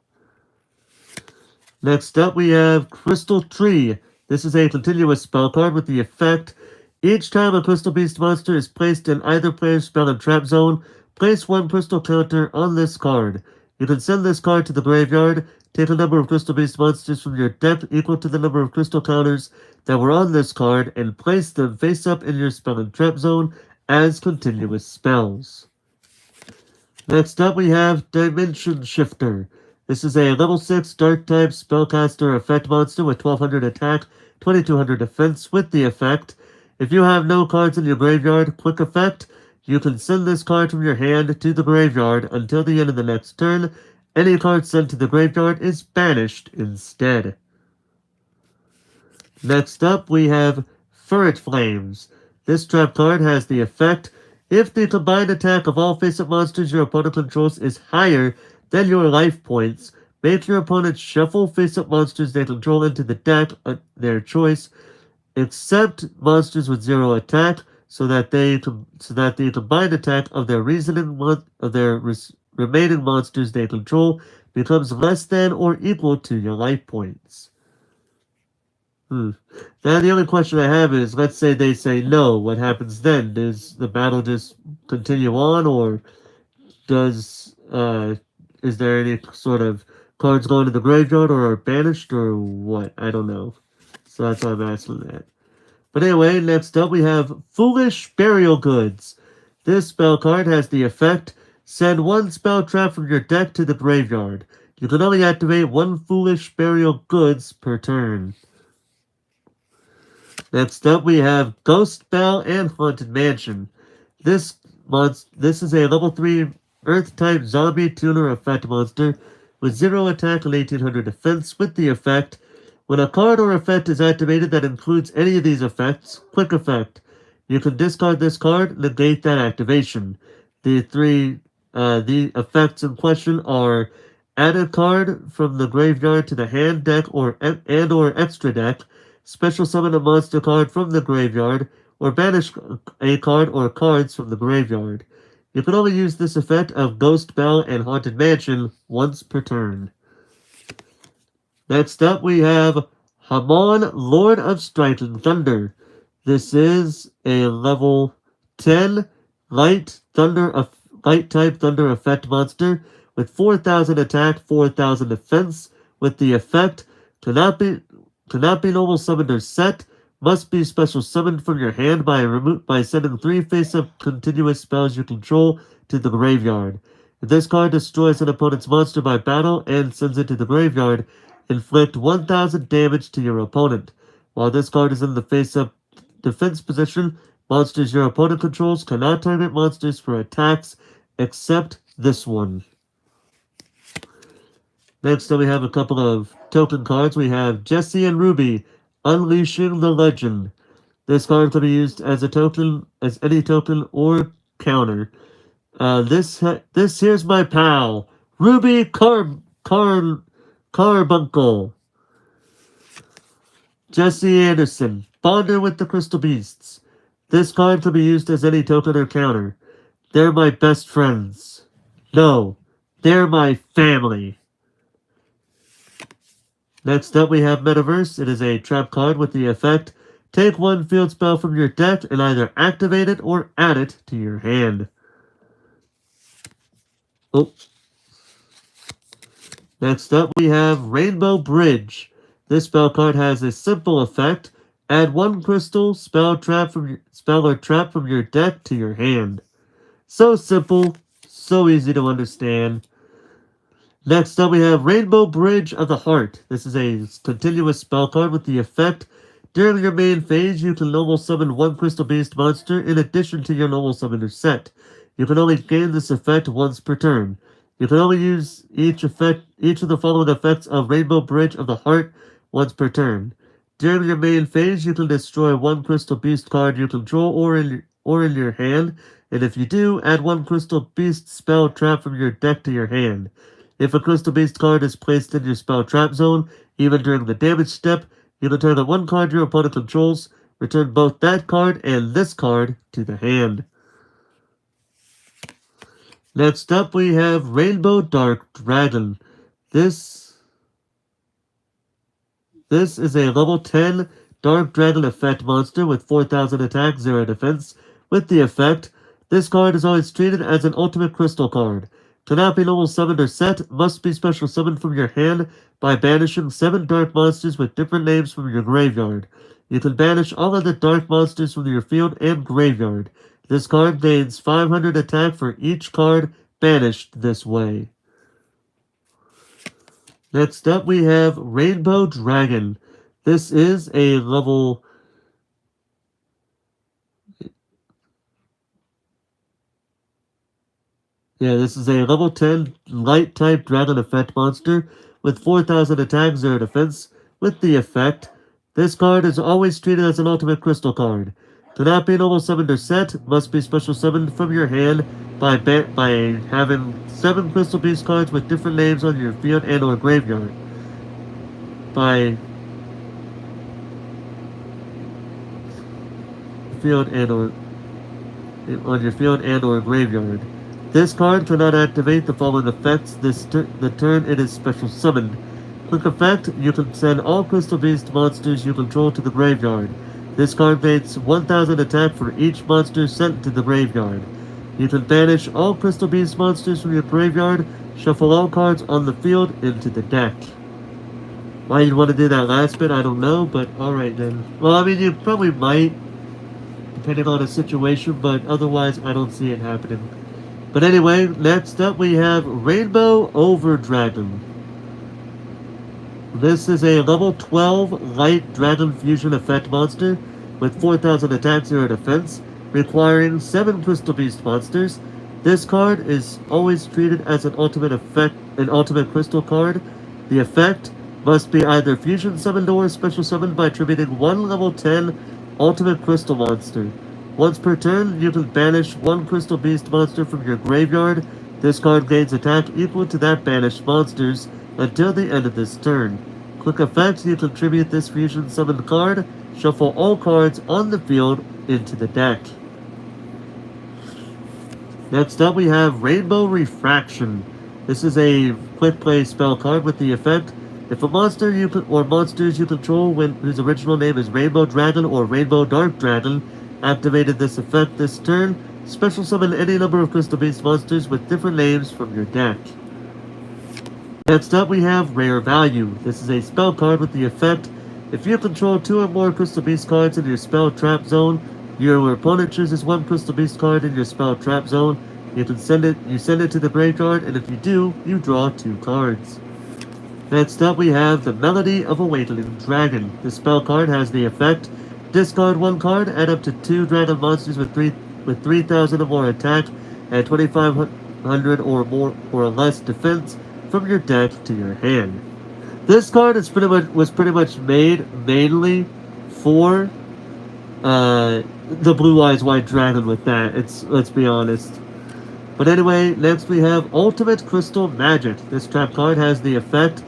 Next up we have Crystal Tree. This is a continuous spell card with the effect, each time a Crystal Beast monster is placed in either player's spell and trap zone, place one crystal counter on this card. You can send this card to the graveyard, take a number of Crystal Beast monsters from your deck equal to the number of crystal counters that were on this card, and place them face up in your spell and trap zone as continuous spells. Next up we have Dimension Shifter. This is a level 6 dark type spellcaster effect monster with 1200 attack, 2200 defense with the effect, if you have no cards in your graveyard, quick effect, you can send this card from your hand to the graveyard until the end of the next turn. Any card sent to the graveyard is banished instead. Next up we have Ferret Flames. This trap card has the effect, if the combined attack of all face-up monsters your opponent controls is higher than your life points, make your opponent shuffle face-up monsters they control into the deck at their choice, except monsters with 0 attack, so that the combined attack of their remaining monsters they control becomes less than or equal to your life points. Now the only question I have is, let's say they say no, what happens then? Does the battle just continue on, or is there any sort of cards going to the graveyard or are banished, or what? I don't know. So that's why I'm asking that. But anyway, next up we have Foolish Burial Goods. This spell card has the effect, send one spell trap from your deck to the graveyard. You can only activate one Foolish Burial Goods per turn. Next up we have Ghost Bell and Haunted Mansion. This is a level 3 Earth-type zombie tuner effect monster with 0 attack and 1800 defense with the effect, when a card or effect is activated that includes any of these effects, quick effect. You can discard this card, negate that activation. The effects in question are add a card from the graveyard to the hand, deck, or extra deck, special summon a monster card from the graveyard, or banish a card or cards from the graveyard. You can only use this effect of Ghost Bell and Haunted Mansion once per turn. Next up we have Hamon, Lord of Striking Thunder. This is a level 10 light type thunder effect monster with 4000 attack, 4000 defense with the effect, cannot be normal summoned or set. must be special summoned from your hand by sending 3 face-up continuous spells you control to the graveyard. If this card destroys an opponent's monster by battle and sends it to the graveyard, inflict 1000 damage to your opponent. While this card is in the face-up defense position, monsters your opponent controls cannot target monsters for attacks except this one. Next up we have a couple of token cards. We have Jesse and Ruby, Unleashing the Legend. This card can be used as a token, as any token or counter. This here's my pal, Ruby Carbuncle. Jesse Anderson, Bonder with the Crystal Beasts. This card can be used as any token or counter. They're my best friends. No, they're my family. Next up we have Metaverse. It is a trap card with the effect, take 1 field spell from your deck and either activate it or add it to your hand. Oh. Next up we have Rainbow Bridge. This spell card has a simple effect, add 1 crystal spell or trap from your deck to your hand. So simple, so easy to understand. Next up we have Rainbow Bridge of the Heart. This is a continuous spell card with the effect, during your main phase you can normal summon 1 Crystal Beast monster in addition to your normal summoner set. You can only gain this effect once per turn. You can only use each of the following effects of Rainbow Bridge of the Heart once per turn. During your main phase you can destroy 1 Crystal Beast card you control or in your hand, and if you do, add 1 Crystal Beast spell trap from your deck to your hand. If a Crystal Beast card is placed in your spell trap zone, even during the damage step, you can turn 1 card your opponent controls, return both that card and this card to the hand. Next up we have Rainbow Dark Dragon. This is a level 10 Dark Dragon effect monster with 4000 attack, 0 defense. With the effect, this card is always treated as an ultimate crystal card. Cannot be normal summoned or set, must be special summoned from your hand by banishing 7 dark monsters with different names from your graveyard. You can banish all of the dark monsters from your field and graveyard. This card gains 500 attack for each card banished this way. Next up we have Rainbow Dragon. This is a level... this is a level 10 light type dragon effect monster with 4000 attack, 0 defense. With the effect, this card is always treated as an ultimate crystal card. Cannot be normal summoned or set, must be special summoned from your hand by having 7 Crystal Beast cards with different names on your field and or graveyard. On your field and or graveyard. This card cannot activate the following effects the turn it is special summoned. Quick effect, you can send all Crystal Beast monsters you control to the graveyard. This card gains 1000 attack for each monster sent to the graveyard. You can banish all Crystal Beast monsters from your graveyard, shuffle all cards on the field into the deck. Why you'd want to do that last bit, I don't know, but alright then. Well, I mean, you probably might, depending on the situation, but otherwise I don't see it happening. But anyway, next up we have Rainbow Overdragon. This is a level 12 light dragon fusion effect monster with 4000 attack, 0 defense, requiring 7 Crystal Beast monsters. This card is always treated as an ultimate crystal card. The effect must be either fusion summoned or special summoned by attributing 1 level 10 ultimate crystal monster. Once per turn, you can banish 1 Crystal Beast monster from your graveyard. This card gains attack equal to that banished monster's until the end of this turn. Quick effect, you contribute this fusion summoned card, shuffle all cards on the field into the deck. Next up we have Rainbow Refraction. This is a quick play spell card with the effect, if a monster monsters you control whose original name is Rainbow Dragon or Rainbow Dark Dragon activated this effect this turn, special summon any number of Crystal Beast monsters with different names from your deck. Next up we have Rare Value. This is a spell card with the effect, If you control 2 or more Crystal Beast cards in your spell trap zone, your opponent chooses 1 Crystal Beast card in your spell trap zone. You send it to the graveyard, and if you do, you draw 2 cards. Next up, we have the Melody of Awakening Dragon. This spell card has the effect: discard 1 card, add up to 2 dragon monsters with 3,000 or more attack and 2,500 or more or less defense from your deck to your hand. This card was pretty much made mainly for the Blue Eyes White Dragon with that. Let's be honest. But anyway, next we have Ultimate Crystal Magic. This trap card has the effect: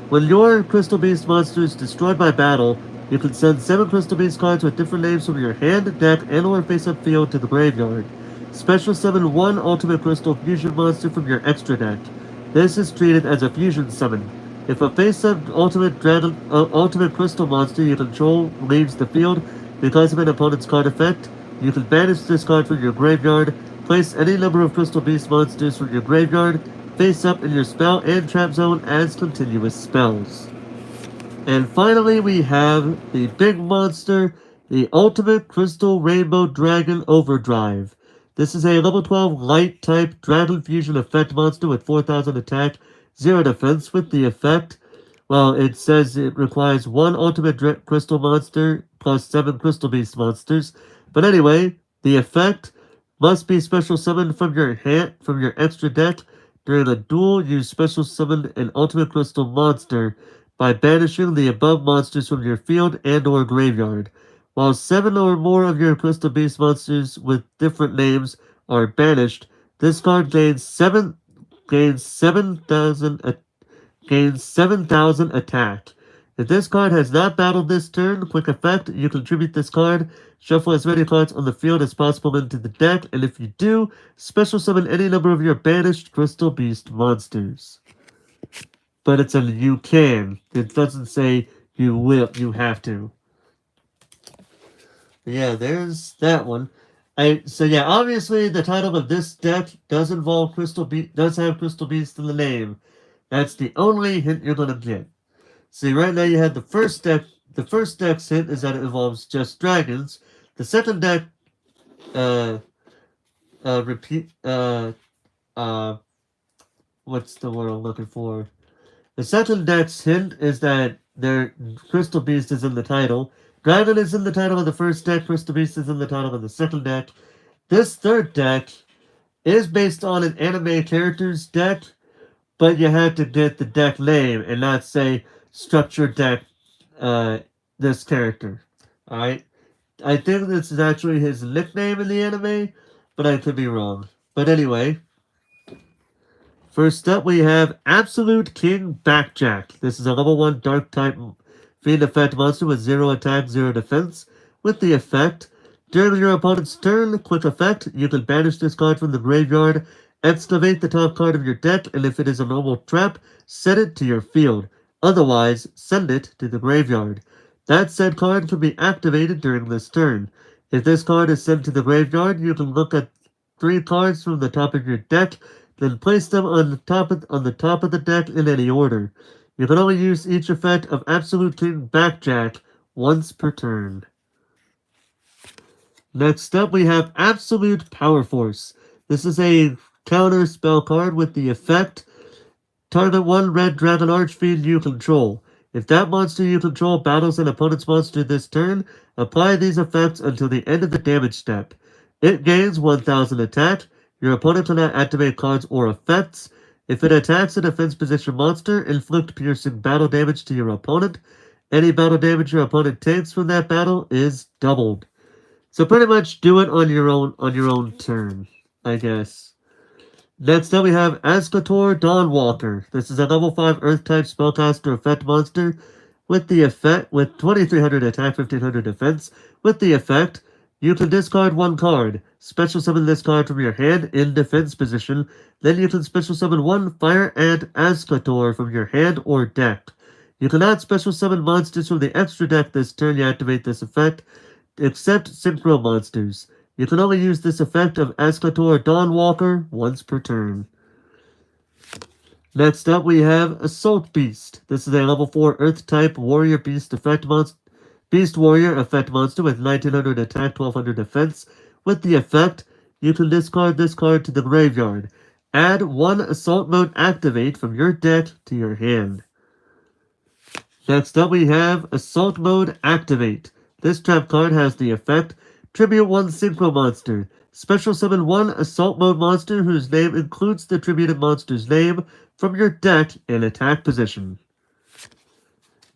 when your Crystal Beast monster is destroyed by battle, you can send 7 Crystal Beast cards with different names from your hand, deck, and or face-up field to the graveyard. Special summon 1 Ultimate Crystal Fusion monster from your extra deck. This is treated as a fusion summon. If a face-up Ultimate Crystal monster you control leaves the field because of an opponent's card effect, you can banish this card from your graveyard, place any number of Crystal Beast monsters from your graveyard face up in your spell and trap zone as continuous spells. And finally, we have the big monster, the Ultimate Crystal Rainbow Dragon Overdrive. This is a level 12 light type Dragon Fusion effect monster with 4,000 attack, 0 defense. With the effect, well, it says it requires 1 Ultimate Crystal monster plus 7 Crystal Beast monsters. But anyway, the effect must be special summoned from your extra deck. During a duel, use special summon an Ultimate Crystal monster by banishing the above monsters from your field and or graveyard. While 7 or more of your Crystal Beast monsters with different names are banished, this card gains 7,000 attack. If this card has not battled this turn, quick effect, you contribute this card, shuffle as many cards on the field as possible into the deck, and if you do, special summon any number of your banished Crystal Beast monsters. But it's a you can. It doesn't say you have to. Yeah, there's that one. So yeah, obviously the title of this deck does involve does have Crystal Beast in the name. That's the only hint you're gonna get. See, right now you have the first deck. The first deck's hint is that it involves just dragons. The second deck, what's the word I'm looking for? The second deck's hint is that their Crystal Beast is in the title. Dragon is in the title of the first deck. Crystal Beast is in the title of the second deck. This third deck is based on an anime character's deck, but you had to get the deck name and not say structured deck, this character. Alright? I think this is actually his nickname in the anime, but I could be wrong. But anyway, first up we have Absolute King Backjack. This is a level 1 dark type fiend effect monster with 0 attack, 0 defense. With the effect, during your opponent's turn, quick effect, you can banish this card from the graveyard, excavate the top card of your deck, and if it is a normal trap, set it to your field. Otherwise, send it to the graveyard. That said card can be activated during this turn. If this card is sent to the graveyard, you can look at 3 cards from the top of your deck, then place them on the top of the deck in any order. You can only use each effect of Absolute King Backjack once per turn. Next up, we have Absolute Power Force. This is a counter spell card with the effect: target 1 red dragon archfiend you control. If that monster you control battles an opponent's monster this turn, apply these effects until the end of the damage step. It gains 1,000 attack. Your opponent cannot activate cards or effects. If it attacks a defense position monster, inflict piercing battle damage to your opponent. Any battle damage your opponent takes from that battle is doubled. So pretty much do it on your own turn, I guess. Next up we have Azkator Dawnwalker. This is a level 5 Earth-type spellcaster effect monster with 2,300 attack, 1,500 defense. With the effect, you can discard 1 card. Special summon this card from your hand in defense position. Then you can special summon 1 Fire Ant Azkator from your hand or deck. You cannot special summon monsters from the extra deck this turn you activate this effect, except synchro monsters. You can only use this effect of Azkator Dawnwalker once per turn. Next up, we have Assault Beast. This is a level 4 Earth type Warrior Beast effect monster. Beast Warrior effect monster with 1900 attack, 1200 defense. With the effect, you can discard this card to the graveyard. Add 1 Assault Mode Activate from your deck to your hand. Next up, we have Assault Mode Activate. This trap card has the effect Tribute 1 Synchro Monster. Special summon 1 Assault Mode monster whose name includes the tributed monster's name from your deck in attack position.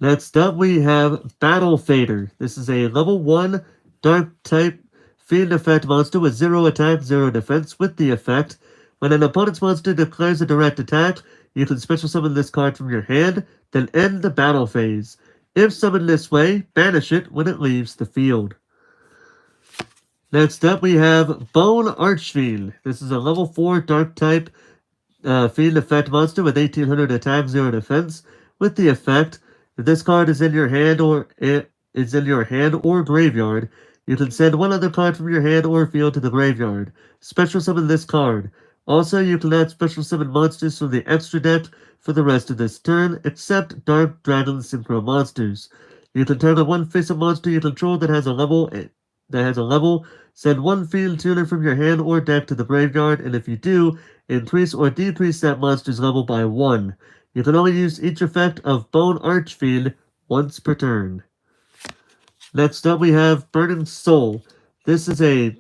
Next up, we have Battle Fader. This is a level 1 Dark type Fiend effect monster with 0 attack, 0 defense. With the effect, when an opponent's monster declares a direct attack, you can special summon this card from your hand, then end the battle phase. If summoned this way, banish it when it leaves the field. Next up, we have Bone Archfiend. This is a level 4 Dark type Fiend effect monster with 1800 attack, 0 defense. With the effect, if this card is in your hand or graveyard, you can send one other card from your hand or field to the graveyard. Special summon this card. Also, you can add special summon monsters from the extra deck for the rest of this turn, except Dark Dragon Synchro monsters. You can target one face-up monster you control that has a level. Send one field tuner from your hand or deck to the graveyard, and if you do, increase or decrease that monster's level by 1. You can only use each effect of Bone Archfiend once per turn. Next up, we have Burning Soul. This is a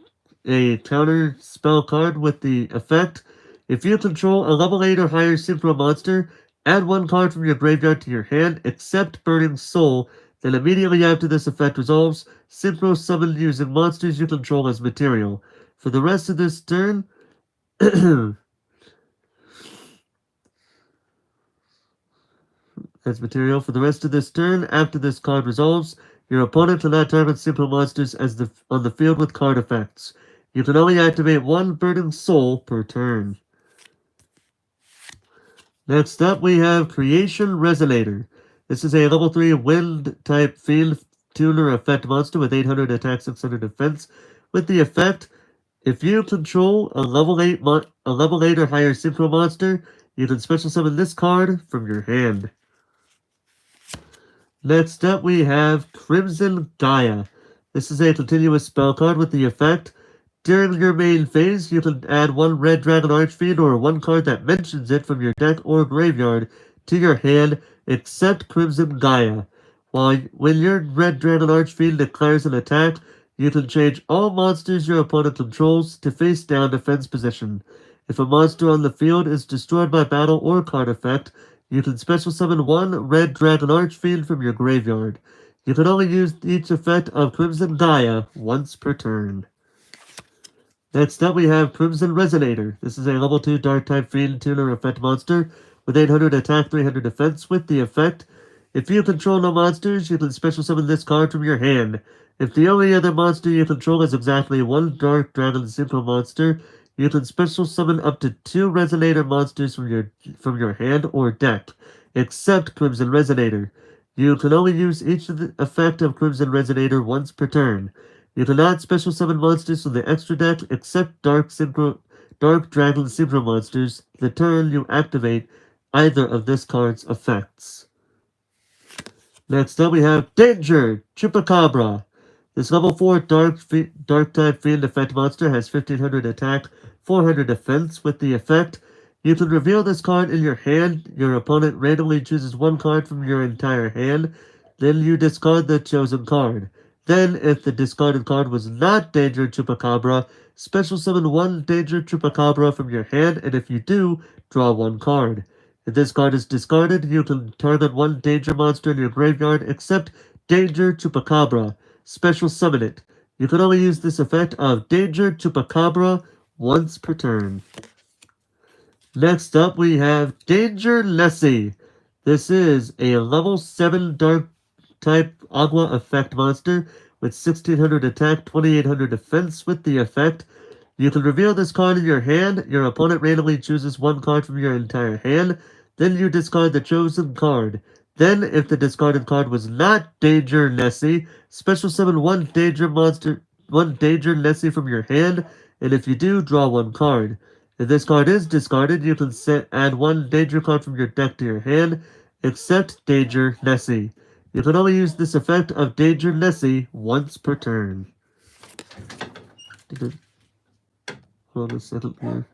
counter spell card with the effect. If you control a level 8 or higher Synchro monster, add 1 card from your graveyard to your hand, except Burning Soul. Then immediately after this effect resolves, Synchro summon using monsters you control as material. For the rest of this turn, as material. For the rest of this turn, after this card resolves, your opponent cannot target Synchro monsters on the field with card effects. You can only activate 1 Burning Soul per turn. Next up, we have Creation Resonator. This is a level 3 Wind type Field Tuner effect monster with 800 attack, 600 defense. With the effect, if you control a level 8 or higher Synchro monster, you can special summon this card from your hand. Next up, we have Crimson Gaia. This is a continuous spell card with the effect. During your main phase, you can add 1 Red Dragon Archfiend or 1 card that mentions it from your deck or graveyard to your hand, except Crimson Gaia. When your Red Dragon Archfiend declares an attack, you can change all monsters your opponent controls to face down defense position. If a monster on the field is destroyed by battle or card effect, you can special summon 1 Red Dragon Archfiend from your graveyard. You can only use each effect of Crimson Gaia once per turn. Next up, we have Crimson Resonator. This is a level 2 Dark type Fiend Tuner effect monster with 800 attack, 300 defense. With the effect, if you control no monsters, you can special summon this card from your hand. If the only other monster you control is exactly 1 Dark Dragon Synchro monster, you can special summon up to 2 Resonator monsters from your hand or deck, except Crimson Resonator. You can only use each effect of Crimson Resonator once per turn. You cannot special summon monsters from the extra deck except Dark Dragon Synchro monsters the turn you activate either of this card's effects. Next up, we have Danger Chupacabra. This level 4 Dark type Fiend effect monster has 1500 attack, 400 defense. With the effect, you can reveal this card in your hand. Your opponent randomly chooses 1 card from your entire hand. Then you discard the chosen card. Then, if the discarded card was not Danger Chupacabra, special summon 1 Danger Chupacabra from your hand, and if you do, draw 1 card. If this card is discarded, you can target 1 Danger monster in your graveyard except Danger Chupacabra. Special summon it. You can only use this effect of Danger Chupacabra once per turn. Next up, we have Danger Lessie. This is a level 7 Dark type Agua effect monster with 1600 attack, 2800 defense. With the effect, you can reveal this card in your hand. Your opponent randomly chooses 1 card from your entire hand. Then you discard the chosen card. Then, if the discarded card was not Danger Nessie, special summon 1 Danger Nessie from your hand, and if you do, draw 1 card. If this card is discarded, you can add one danger card from your deck to your hand, except Danger Nessie. You can only use this effect of Danger Nessie once per turn. Hold on a second here.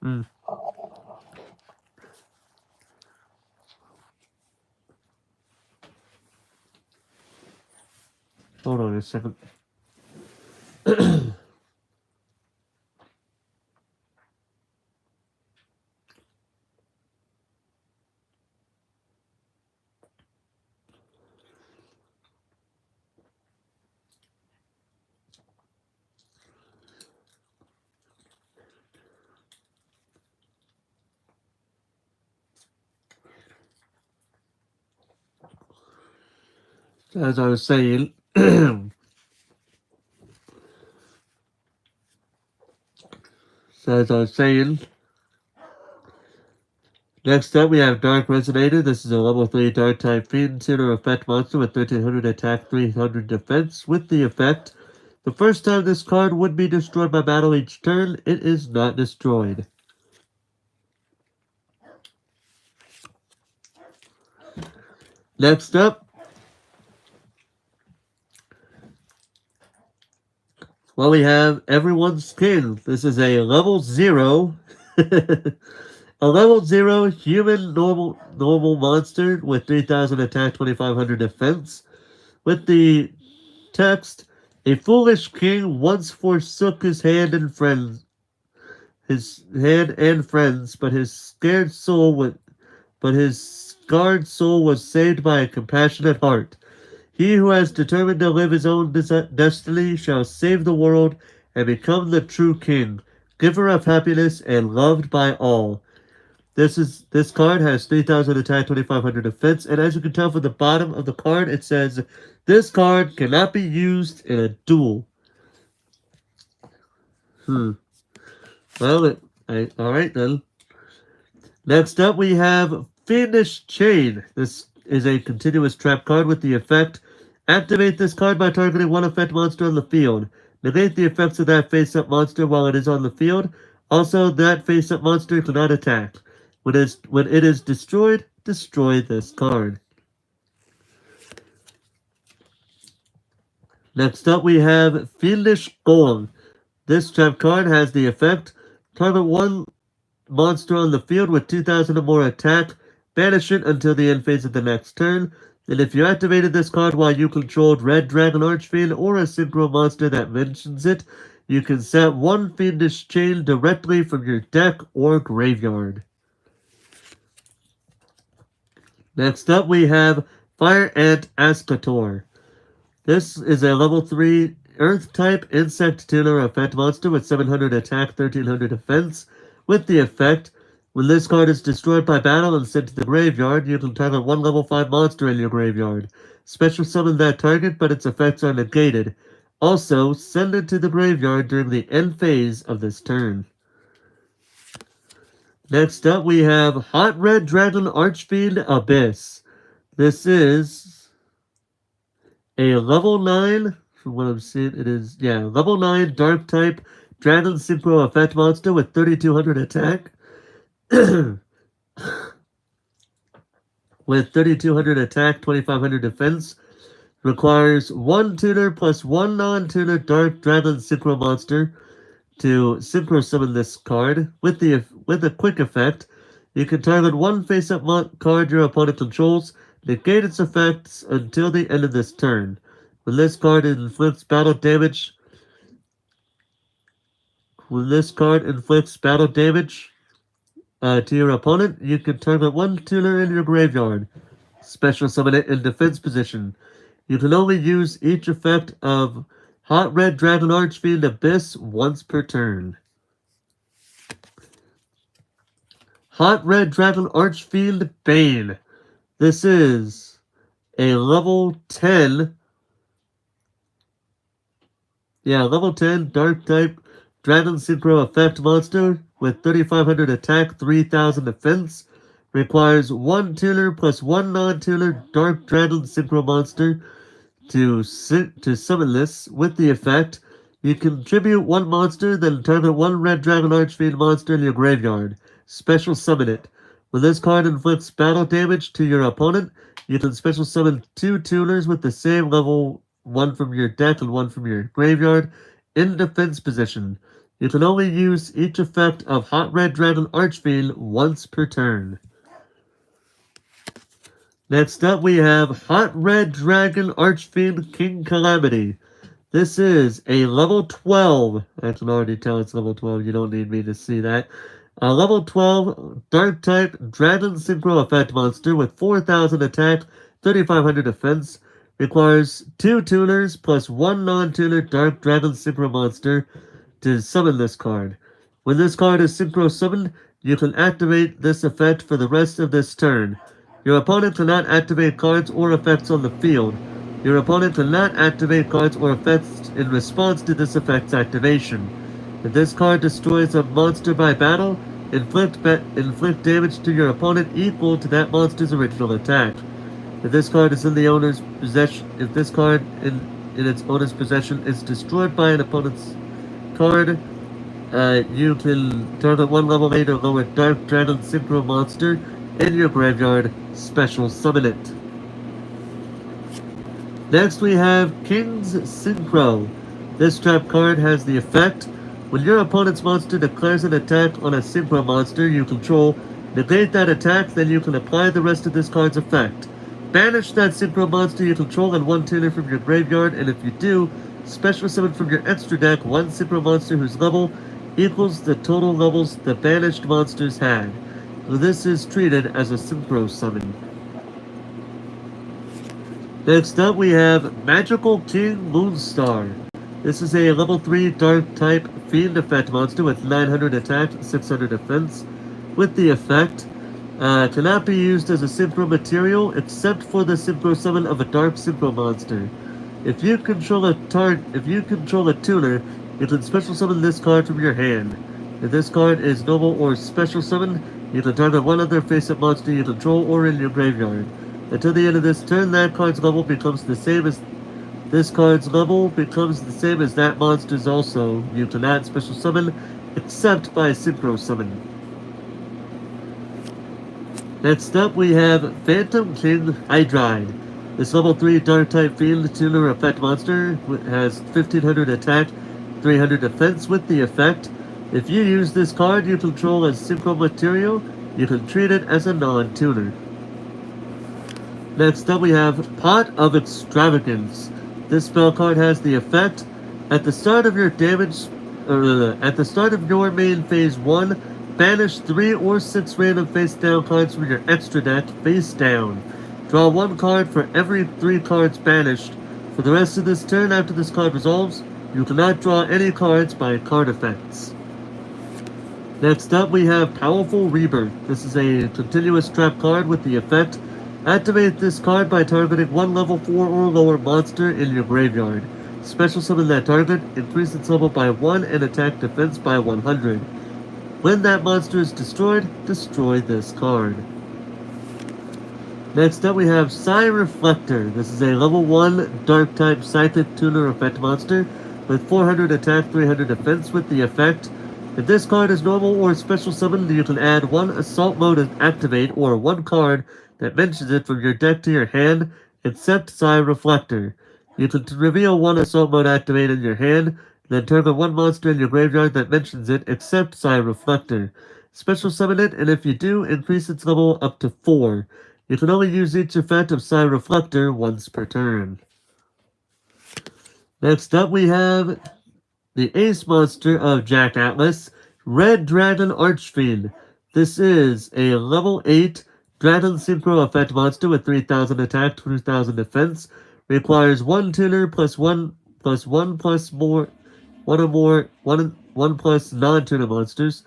Hmm. Hold on a second. As I was saying, next up we have Dark Resonator. This is a level 3 Dark type Fiend Tuner effect monster with 1300 attack, 300 defense. With the effect, the first time this card would be destroyed by battle each turn, it is not destroyed. Next up, well, we have Everyone's King. This is a level 0. A level 0 human normal monster with 3000 attack, 2500 defense. With the text, a foolish king once forsook his hand and friends, but his scared soul was saved by a compassionate heart. He who has determined to live his own destiny shall save the world and become the true king, giver of happiness and loved by all. This card has 3000 attack, 2500 defense, and as you can tell from the bottom of the card, it says this card cannot be used in a duel. Well, alright then. Next up, we have Fiendish Chain. This is a continuous trap card with the effect. Activate this card by targeting one effect monster on the field. Negate the effects of that face-up monster while it is on the field. Also, that face-up monster cannot attack. When it is destroyed, destroy this card. Next up, we have Fiendish Golem. This trap card has the effect. Target one monster on the field with 2000 or more attack. Banish it until the end phase of the next turn. And if you activated this card while you controlled Red Dragon Archfiend or a synchro monster that mentions it, you can set one Fiendish Chain directly from your deck or graveyard. Next up, we have Fire Ant Ascator. This is a level 3 Earth-type Insect Tuner effect monster with 700 attack, 1300 defense. With the effect, when this card is destroyed by battle and sent to the graveyard, you can target one level 5 monster in your graveyard. Special summon that target, but its effects are negated. Also, send it to the graveyard during the end phase of this turn. Next up, we have Hot Red Dragon Archfiend Abyss. This is a level 9, from what I'm seeing, level 9 Dark type Dragon Synchro effect monster with 3200 attack. With 3200 attack, 2500 defense. Requires one tuner plus one non-tuner Dark Dragon Synchro monster to synchro summon this card. With a quick effect, you can target one face-up card your opponent controls, negate its effects until the end of this turn. When this card inflicts battle damage to your opponent, you can target one tuner in your graveyard. Special summon it in defense position. You can only use each effect of Hot Red Dragon Archfiend Abyss once per turn. Hot Red Dragon Archfiend Bane. This is a level 10. Yeah, level 10 Dark type Dragon Synchro Effect monster with 3500 attack, 3000 defense. Requires 1 tuner plus 1 non-tuner Dark Dragon Synchro monster to summon this. With the effect, you contribute 1 monster, then target 1 Red Dragon Archfiend monster in your graveyard. Special summon it. When this card inflicts battle damage to your opponent, you can special summon 2 tuners with the same level, 1 from your deck and 1 from your graveyard, in defense position. You can only use each effect of Hot Red Dragon Archfiend once per turn. Next up, we have Hot Red Dragon Archfiend King Calamity. This is a level 12. I can already tell it's level 12. You don't need me to see that. A level 12 Dark type Dragon Synchro Effect monster with 4000 attack, 3500 defense. Requires 2 tuners plus 1 non-tuner Dark Dragon Synchro monster to summon this card. When this card is Synchro summoned, you can activate this effect for the rest of this turn. Your opponent cannot activate cards or effects on the field. Your opponent cannot activate cards or effects in response to this effect's activation. If this card destroys a monster by battle, inflict damage to your opponent equal to that monster's original attack. If this card is in the owner's possession, if this card in its owner's possession is destroyed by an opponent's card, you can target 1 level 8 or lower Dark Dragon Synchro monster in your graveyard, special summon it. Next we have King's Synchro. This trap card has the effect: when your opponent's monster declares an attack on a Synchro monster you control, negate that attack, then you can apply the rest of this card's effect. Banish that Synchro monster you control and 1 tuner from your graveyard, and if you do, special summon from your extra deck 1 Synchro monster whose level equals the total levels the banished monsters had. So this is treated as a Synchro summon. Next up we have Magical King Moonstar. This is a level 3 Dark type Fiend Effect monster with 900 attack, 600 defense. With the effect, cannot be used as a Synchro material except for the Synchro summon of a Dark Synchro monster. If you control a tuner, you can special summon this card from your hand. If this card is normal or special summon, you can target 1 other face-up monster you control or in your graveyard. Until the end of this turn, that card's level becomes the same as that monster's also. You cannot special summon except by Synchro summon. Next up we have Phantom King Hydride. This level 3 Dark type Fiend Tuner Effect monster has 1500 attack, 300 defense. With the effect, if you use this card you control as Synchro material, you can treat it as a non-tuner. Next up we have Pot of Extravagance. This spell card has the effect: at the start of your main phase 1, banish 3 or 6 random face down cards from your extra deck face down. Draw 1 card for every 3 cards banished. For the rest of this turn after this card resolves, you cannot draw any cards by card effects. Next up we have Powerful Rebirth. This is a continuous trap card with the effect: activate this card by targeting 1 level 4 or lower monster in your graveyard. Special summon that target, increase its level by 1 and attack defense by 100. When that monster is destroyed, destroy this card. Next up we have Psy Reflector. This is a level 1 Dark type Psychic Tuner Effect monster with 400 attack, 300 defense. With the effect, if this card is normal or special summoned, you can add 1 Assault Mode activate or 1 card that mentions it from your deck to your hand, except Psy Reflector. You can reveal 1 Assault Mode activate in your hand, then target 1 monster in your graveyard that mentions it, except Psy Reflector. Special summon it, and if you do, increase its level up to 4. You can only use each effect of Psy Reflector once per turn. Next up we have the ace monster of Jack Atlas, Red Dragon Archfiend. This is a level 8 Dragon Synchro Effect monster with 3000 attack, 2000 defense. Requires 1 tuner plus 1 plus non-tuner monsters.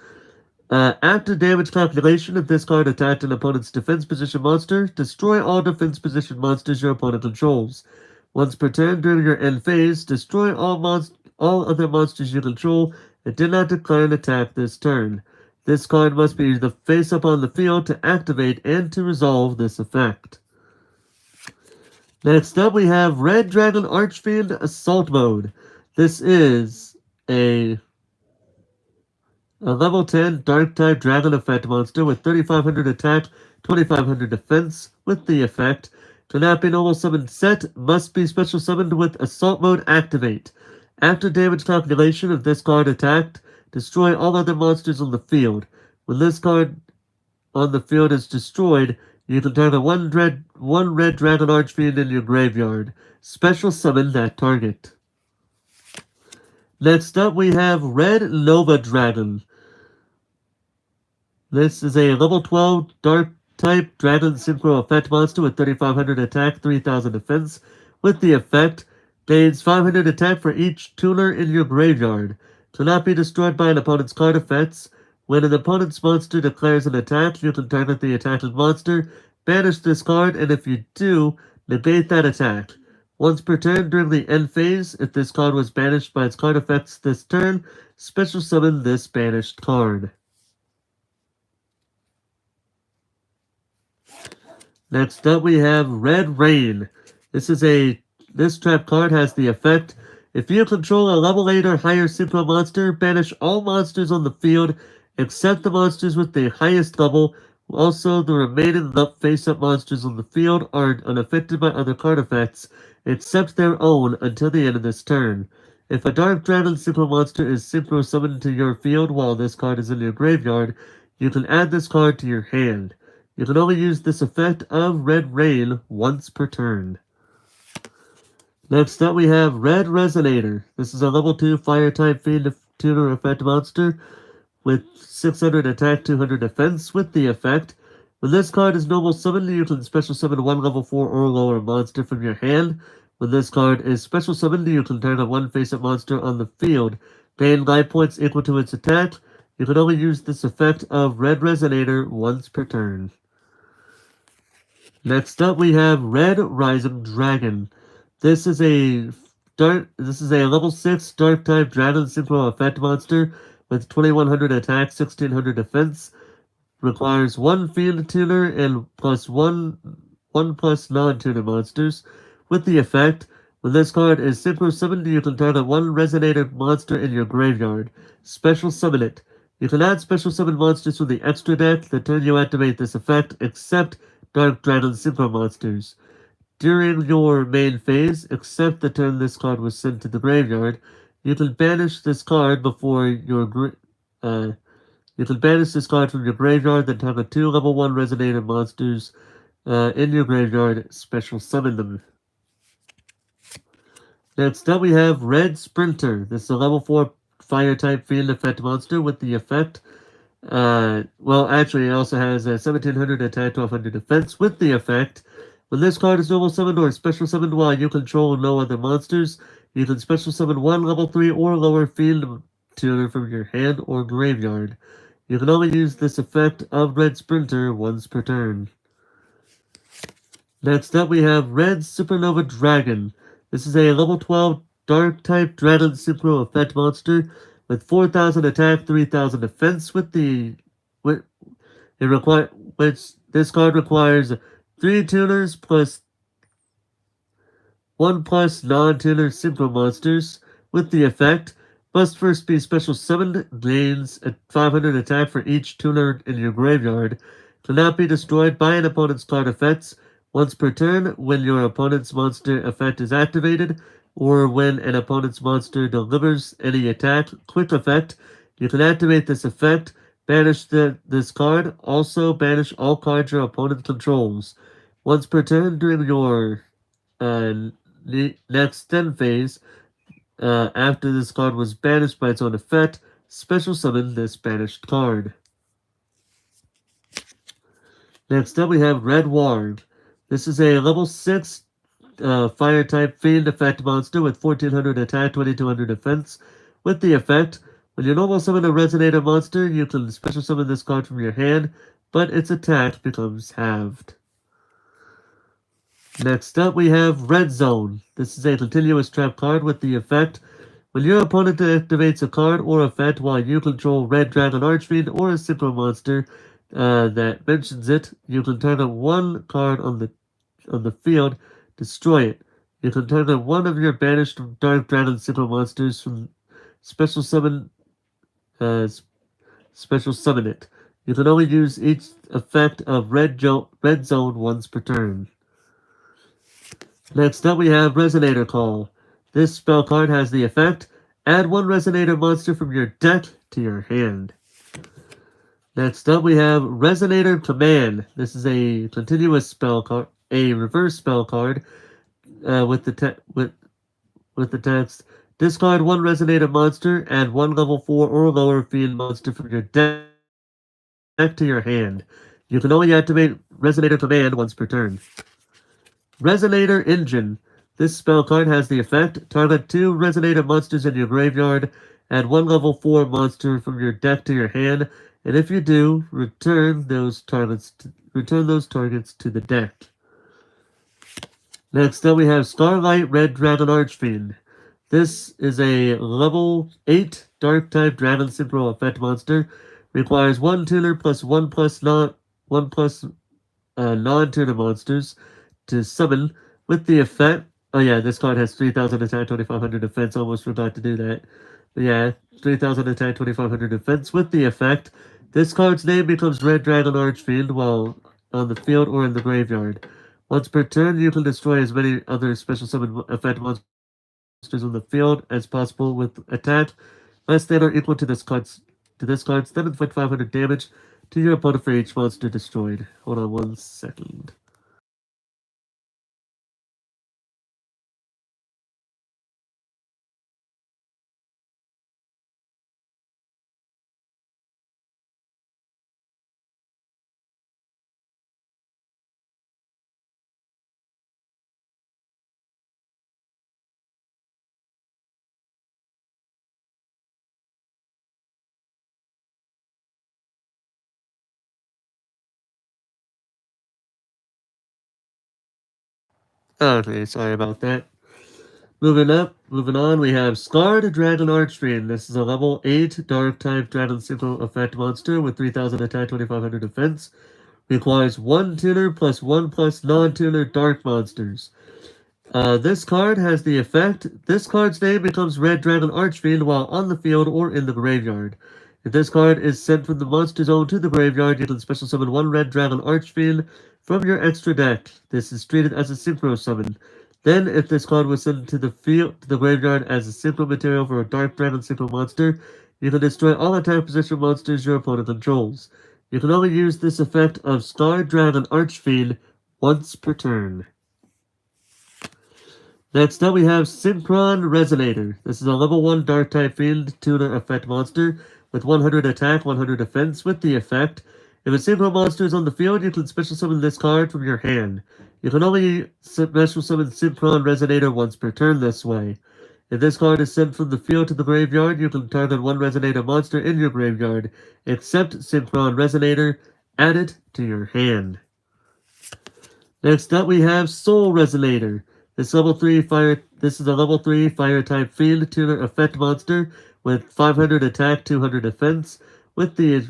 After damage calculation, if this card attacked an opponent's defense position monster, destroy all defense position monsters your opponent controls. Once per turn during your end phase, destroy all other monsters you control and did not declare an attack this turn. This card must be the face up on the field to activate and to resolve this effect. Next up, we have Red Dragon Archfiend Assault Mode. This is a level 10 Dark-type Dragon Effect monster with 3500 attack, 2500 defense. With the effect, cannot be normal summoned set, must be special summoned with Assault Mode activate. After damage calculation, if this card attacked, destroy all other monsters on the field. When this card on the field is destroyed, you can target one red dragon archfiend in your graveyard. Special summon that target. Next up, we have Red Nova Dragon. This is a level 12 Dark-type Dragon Synchro Effect monster with 3500 attack, 3000 defense. With the effect, gains 500 attack for each tuner in your graveyard. Cannot be destroyed by an opponent's card effects. When an opponent's monster declares an attack, you can target the attacking monster, banish this card, and if you do, negate that attack. Once per turn during the end phase, if this card was banished by its card effects this turn, special summon this banished card. Next up, we have Red Rain. This trap card has the effect: if you control a level 8 or higher synchro monster, banish all monsters on the field except the monsters with the highest level. Also, the remaining face-up monsters on the field are unaffected by other card effects, except their own, until the end of this turn. If a Dark Dragon Synchro monster is synchro summoned to your field while this card is in your graveyard, you can add this card to your hand. You can only use this effect of Red Rain once per turn. Next up, we have Red Resonator. This is a level 2 Fire-type Fiend Tuner effect monster with 600 attack, 200 defense. With the effect, when this card is normal summoned, you can special summon one level 4 or lower monster from your hand. When this card is special summoned, you can target one face-up monster on the field. Gain life points equal to its attack. You can only use this effect of Red Resonator once per turn. Next up, we have Red Rising Dragon. This is a level 6 Dark-type Dragon Synchro effect monster with 2100 attack, 1600 defense. Requires one field tuner and plus one plus non-tuner monsters. With the effect, when this card is synchro summoned, you can target one resonated monster in your graveyard. Special summon it. You can add special summon monsters from the extra deck the turn you activate this effect, except Dark Dragon Synchro monsters. During your main phase, except the turn this card was sent to the graveyard, you can banish this card before your you can banish this card from your graveyard, then target 2 level 1 resonated monsters in your graveyard, special summon them. Next up, we have Red Sprinter. This is a level 4 Fire-type Fiend effect monster with the effect. Well, actually, it also has 1700 attack, 1200 defense. With the effect, when this card is normal summoned or special summoned while you control no other monsters, you can special summon one level 3 or lower field tuner from your hand or graveyard. You can only use this effect of Red Sprinter once per turn. Next up, we have Red Supernova Dragon. This is a level 12 Dark-type Dragon Synchro effect monster with 4000 attack, 3000 defense. This card requires 3 tuners plus 1 plus non-tuner synchro monsters. With the effect, must first be special summoned, gains a 500 attack for each tuner in your graveyard, cannot be destroyed by an opponent's card effects once per turn when your opponent's monster effect is activated, or when an opponent's monster delivers any attack. Quick effect, you can activate this effect, banish this card, also banish all cards your opponent controls. Once per turn during your next end phase, after this card was banished by its own effect, special summon this banished card. Next up, we have Red Warg. This is a level 6 Fire-type Fiend effect monster with 1400 attack, 2200 defense. With the effect, When you normal summon a Resonator monster, you can special summon this card from your hand, but its attack becomes halved. Next up, we have Red Zone. This is a continuous trap card with the effect: when your opponent activates a card or effect while you control Red Dragon Archfiend or a Synchro monster that mentions it, you can target one card on the field, destroy it. You can target one of your banished Dark Dragon Synchro monsters from special summon uh, special summon it. You can only use each effect of Red Zone once per turn. Next up we have Resonator Call. This spell card has the effect: add one Resonator monster from your deck to your hand. Next up we have Resonator Command. This is a continuous spell card, a reverse spell card with the text: discard one Resonator monster, add one level 4 or lower fiend monster from your deck to your hand. You can only activate Resonator Command once per turn. Resonator Engine. This spell card has the effect: target 2 Resonator monsters in your graveyard, add one level 4 monster from your deck to your hand, and if you do, return those targets to the deck. Next up we have Starlight Red Dragon Archfiend. This is a level 8 Dark type Dragon Synchro effect monster. Requires 1 tuner plus 1 plus non-tuner monsters to summon with the effect. Oh yeah, this card has 3000 attack, 2500 defense. Almost forgot to do that. But yeah, 3000 attack, 2500 defense with the effect: this card's name becomes Red Dragon Archfiend while on the field or in the graveyard. Once per turn, you can destroy as many other special summon effect monsters on the field as possible with attack less than or equal to this card's 7.500 damage to your opponent for each monster destroyed. Hold on 1 second. Okay, sorry about that. Moving on, we have Scarred Dragon Archfiend. This is a level 8 Dark type Dragon Synchro effect monster with 3000 attack, 2500 defense. Requires 1 tuner plus 1 plus non-tuner Dark monsters. This card has the effect: this card's name becomes Red Dragon Archfiend while on the field or in the graveyard. If this card is sent from the monster zone to the graveyard, you can special summon one Red Dragon Archfiend from your extra deck. This is treated as a synchro summon. Then, if this card was sent to the graveyard as a synchro material for a Dark Dragon synchro monster, you can destroy all attack position monsters your opponent controls. You can only use this effect of Scarred Dragon Archfiend once per turn. Next up we have Synchron Resonator. This is a level 1 Dark type Fiend tuner effect monster with 100 attack, 100 defense with the effect: if a Synchro monster is on the field, you can special summon this card from your hand. You can only special summon Synchron Resonator once per turn this way. If this card is sent from the field to the graveyard, you can target one Resonator monster in your graveyard, except Synchron Resonator, add it to your hand. Next up we have Soul Resonator. This is a level 3 fire type fiend tuner effect monster with 500 attack, 200 defense with the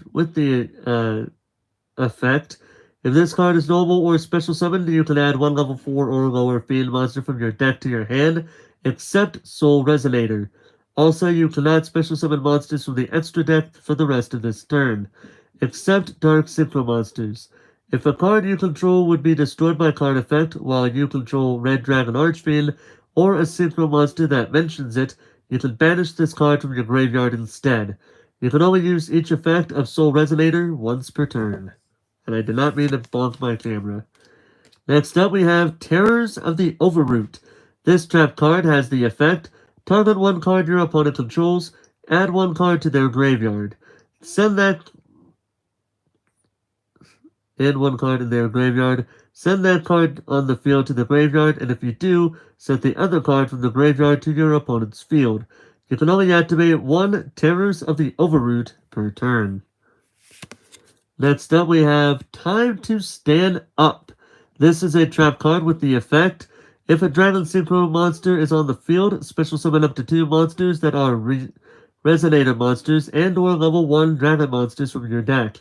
effect: if this card is normal or special summoned, you can add one level 4 or lower fiend monster from your deck to your hand, except Soul Resonator. Also, you cannot special summon monsters from the extra deck for the rest of this turn, except Dark Synchro monsters. If a card you control would be destroyed by card effect while you control Red Dragon Archfiend or a Synchro monster that mentions it, you can banish this card from your graveyard instead. You can only use each effect of Soul Resonator once per turn. And I did not mean to bonk my camera. Next up we have Terrors of the Overroot. This trap card has the effect: target one card your opponent controls, add one card to their graveyard. Send that one card in their graveyard. Send that card on the field to the graveyard, and if you do, send the other card from the graveyard to your opponent's field. You can only activate 1 Terrors of the Overroot per turn. Next up, we have Time to Stand Up. This is a trap card with the effect: if a Dragon Synchro monster is on the field, special summon up to 2 monsters that are Resonator monsters and or level 1 Dragon monsters from your deck.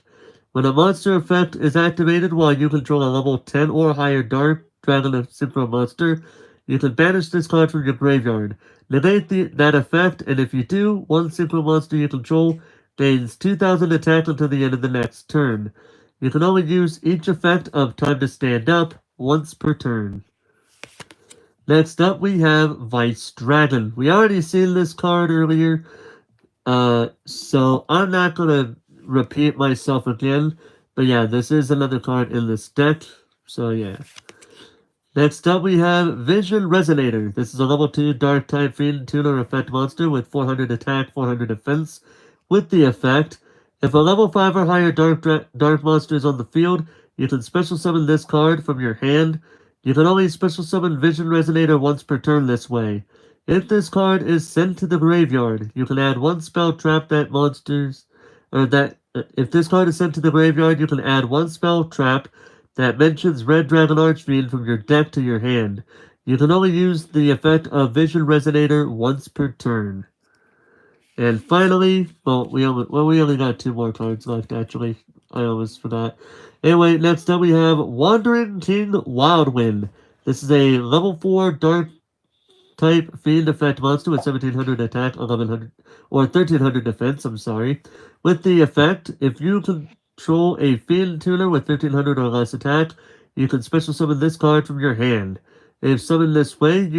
When a monster effect is activated while you control a level 10 or higher Dark Dragon Synchro monster, you can banish this card from your graveyard. Negate that effect, and if you do, 1 Synchro monster you control gains 2000 attack until the end of the next turn. You can only use each effect of Time to Stand Up once per turn. Next up, we have Vice Dragon. We already seen this card earlier, so I'm not gonna repeat myself again. But yeah, this is another card in this deck, so yeah. Next up, we have Vision Resonator. This is a level 2 Dark type Fiend Tuner effect monster with 400 attack, 400 defense. With the effect, if a level 5 or higher dark monster is on the field, you can special summon this card from your hand. You can only special summon Vision Resonator once per turn this way. If this card is sent to the graveyard, you can add 1 spell trap that monsters, if this card is sent to the graveyard, you can add 1 spell trap that mentions Red Dragon Archfiend from your deck to your hand. You can only use the effect of Vision Resonator once per turn. And finally, we only got 2 more cards left, actually. I almost forgot. Anyway, next up we have Wandering King Wildwind. This is a level 4 Dark type Fiend effect monster with 1700 attack, 1100 or 1300 defense, With the effect, if you control a Fiend Tuner with 1300 or less attack, you can special summon this card from your hand. If summoned this way,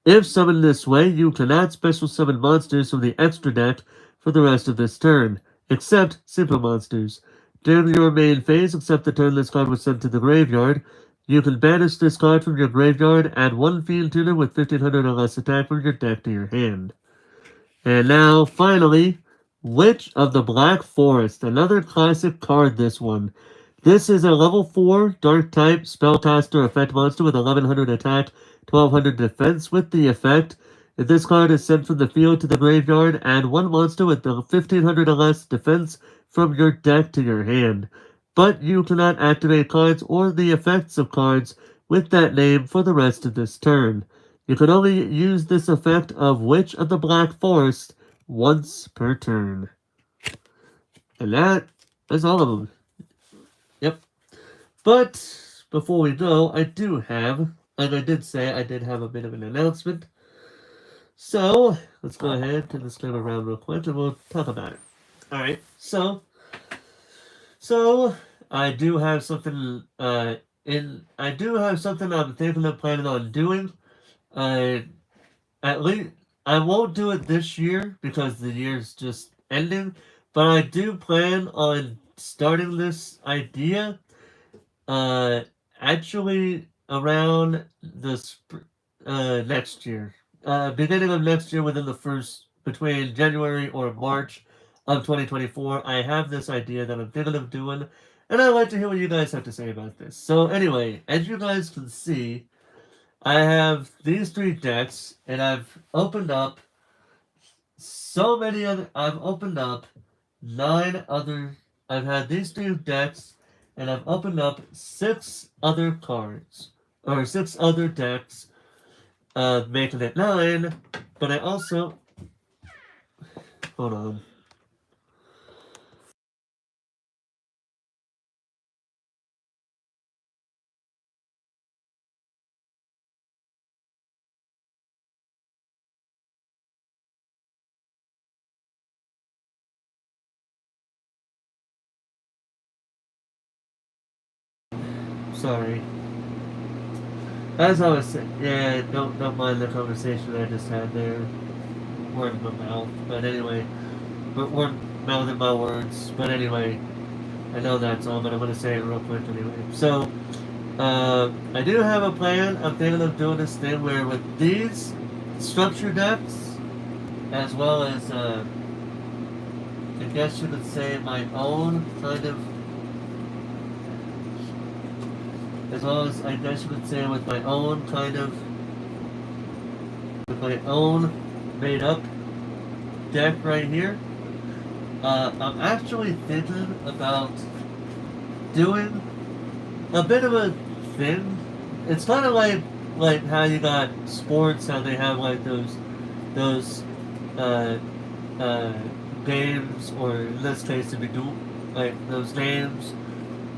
if summoned this way, you cannot special summon monsters from the extra deck for the rest of this turn, except simple monsters. During your main phase, except the turn this card was sent to the graveyard, you can banish this card from your graveyard, add 1 Fiend Tuner with 1500 or less attack from your deck to your hand. And now, finally, Witch of the Black Forest. Another classic card, this one. This is a level 4 Dark type spellcaster effect monster with 1100 attack, 1200 defense. With the effect, if this card is sent from the field to the graveyard, add 1 monster with 1500 or less defense from your deck to your hand. But you cannot activate cards or the effects of cards with that name for the rest of this turn. You can only use this effect of Witch of the Black Forest once per turn. And that is all of them. Yep. But before we go, I do have, and I did say I did have a bit of an announcement. So let's go ahead and let's go around real quick and we'll talk about it. Alright, so I do have something I'm thinking of planning on doing. At least I won't do it this year because the year's just ending, but I do plan on starting this idea actually around this next year. Beginning of next year, between January or March of 2024, I have this idea that I'm thinking of doing, and I'd like to hear what you guys have to say about this. So anyway, as you guys can see, I have these 3 decks, and I've opened up I've opened up 9 other, I've had these 3 decks, and I've opened up 6 other cards, or 6 other decks, making it 9, but I also, hold on. Sorry. As I was saying, yeah, don't mind the conversation I just had there. Word in my mouth, but anyway, we're mouthing my words. But anyway, I know that's all, but I'm gonna say it real quick anyway. So, I do have a plan. I'm thinking of doing this thing where with these structure decks, as well as I guess you could say my own kind of. As well as, I guess you could say, with my own kind of with my own made up deck right here. I'm actually thinking about doing a bit of a thing. It's kind of like how you got sports, how they have like those uh, uh, games, or in this case, it'd be like those games.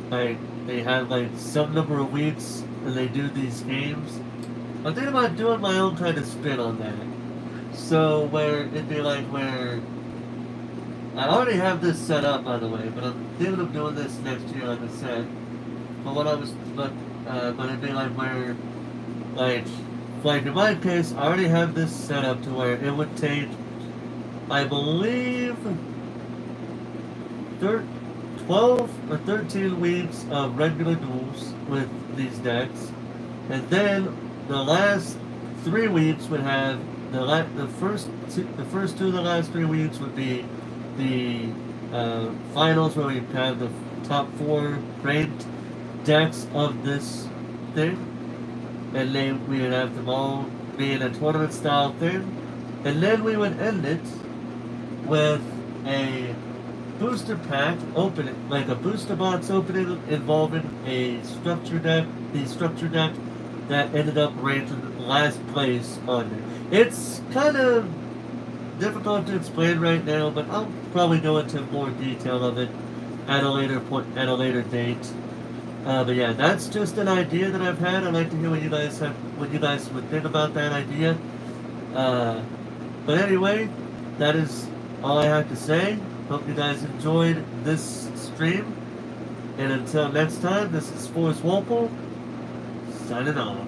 Like they have like some number of weeks, and they do these games. I'm thinking about doing my own kind of spin on that. So where it'd be like where I already have this set up, by the way, but I'm thinking of doing this next year, like I said. But what I was, but it'd be like where, like in my case, I already have this set up to where it would take, I believe, 12 or 13 weeks of regular duels with these decks, and then the last 3 weeks would have the first two of the last 3 weeks would be the finals, where we have the top 4 ranked decks of this thing, and then we would have them all be in a tournament style thing, and then we would end it with a booster pack opening, like a booster box opening involving a structure deck, the structure deck that ended up ranked in last place on it. It's kind of difficult to explain right now, but I'll probably go into more detail of it at a later point, at a later date. But yeah, that's just an idea that I've had. I'd like to hear what you guys would think about that idea. Uh, but anyway, that is all I have to say. Hope you guys enjoyed this stream. And until next time, this is Forrest Walpole, signing off.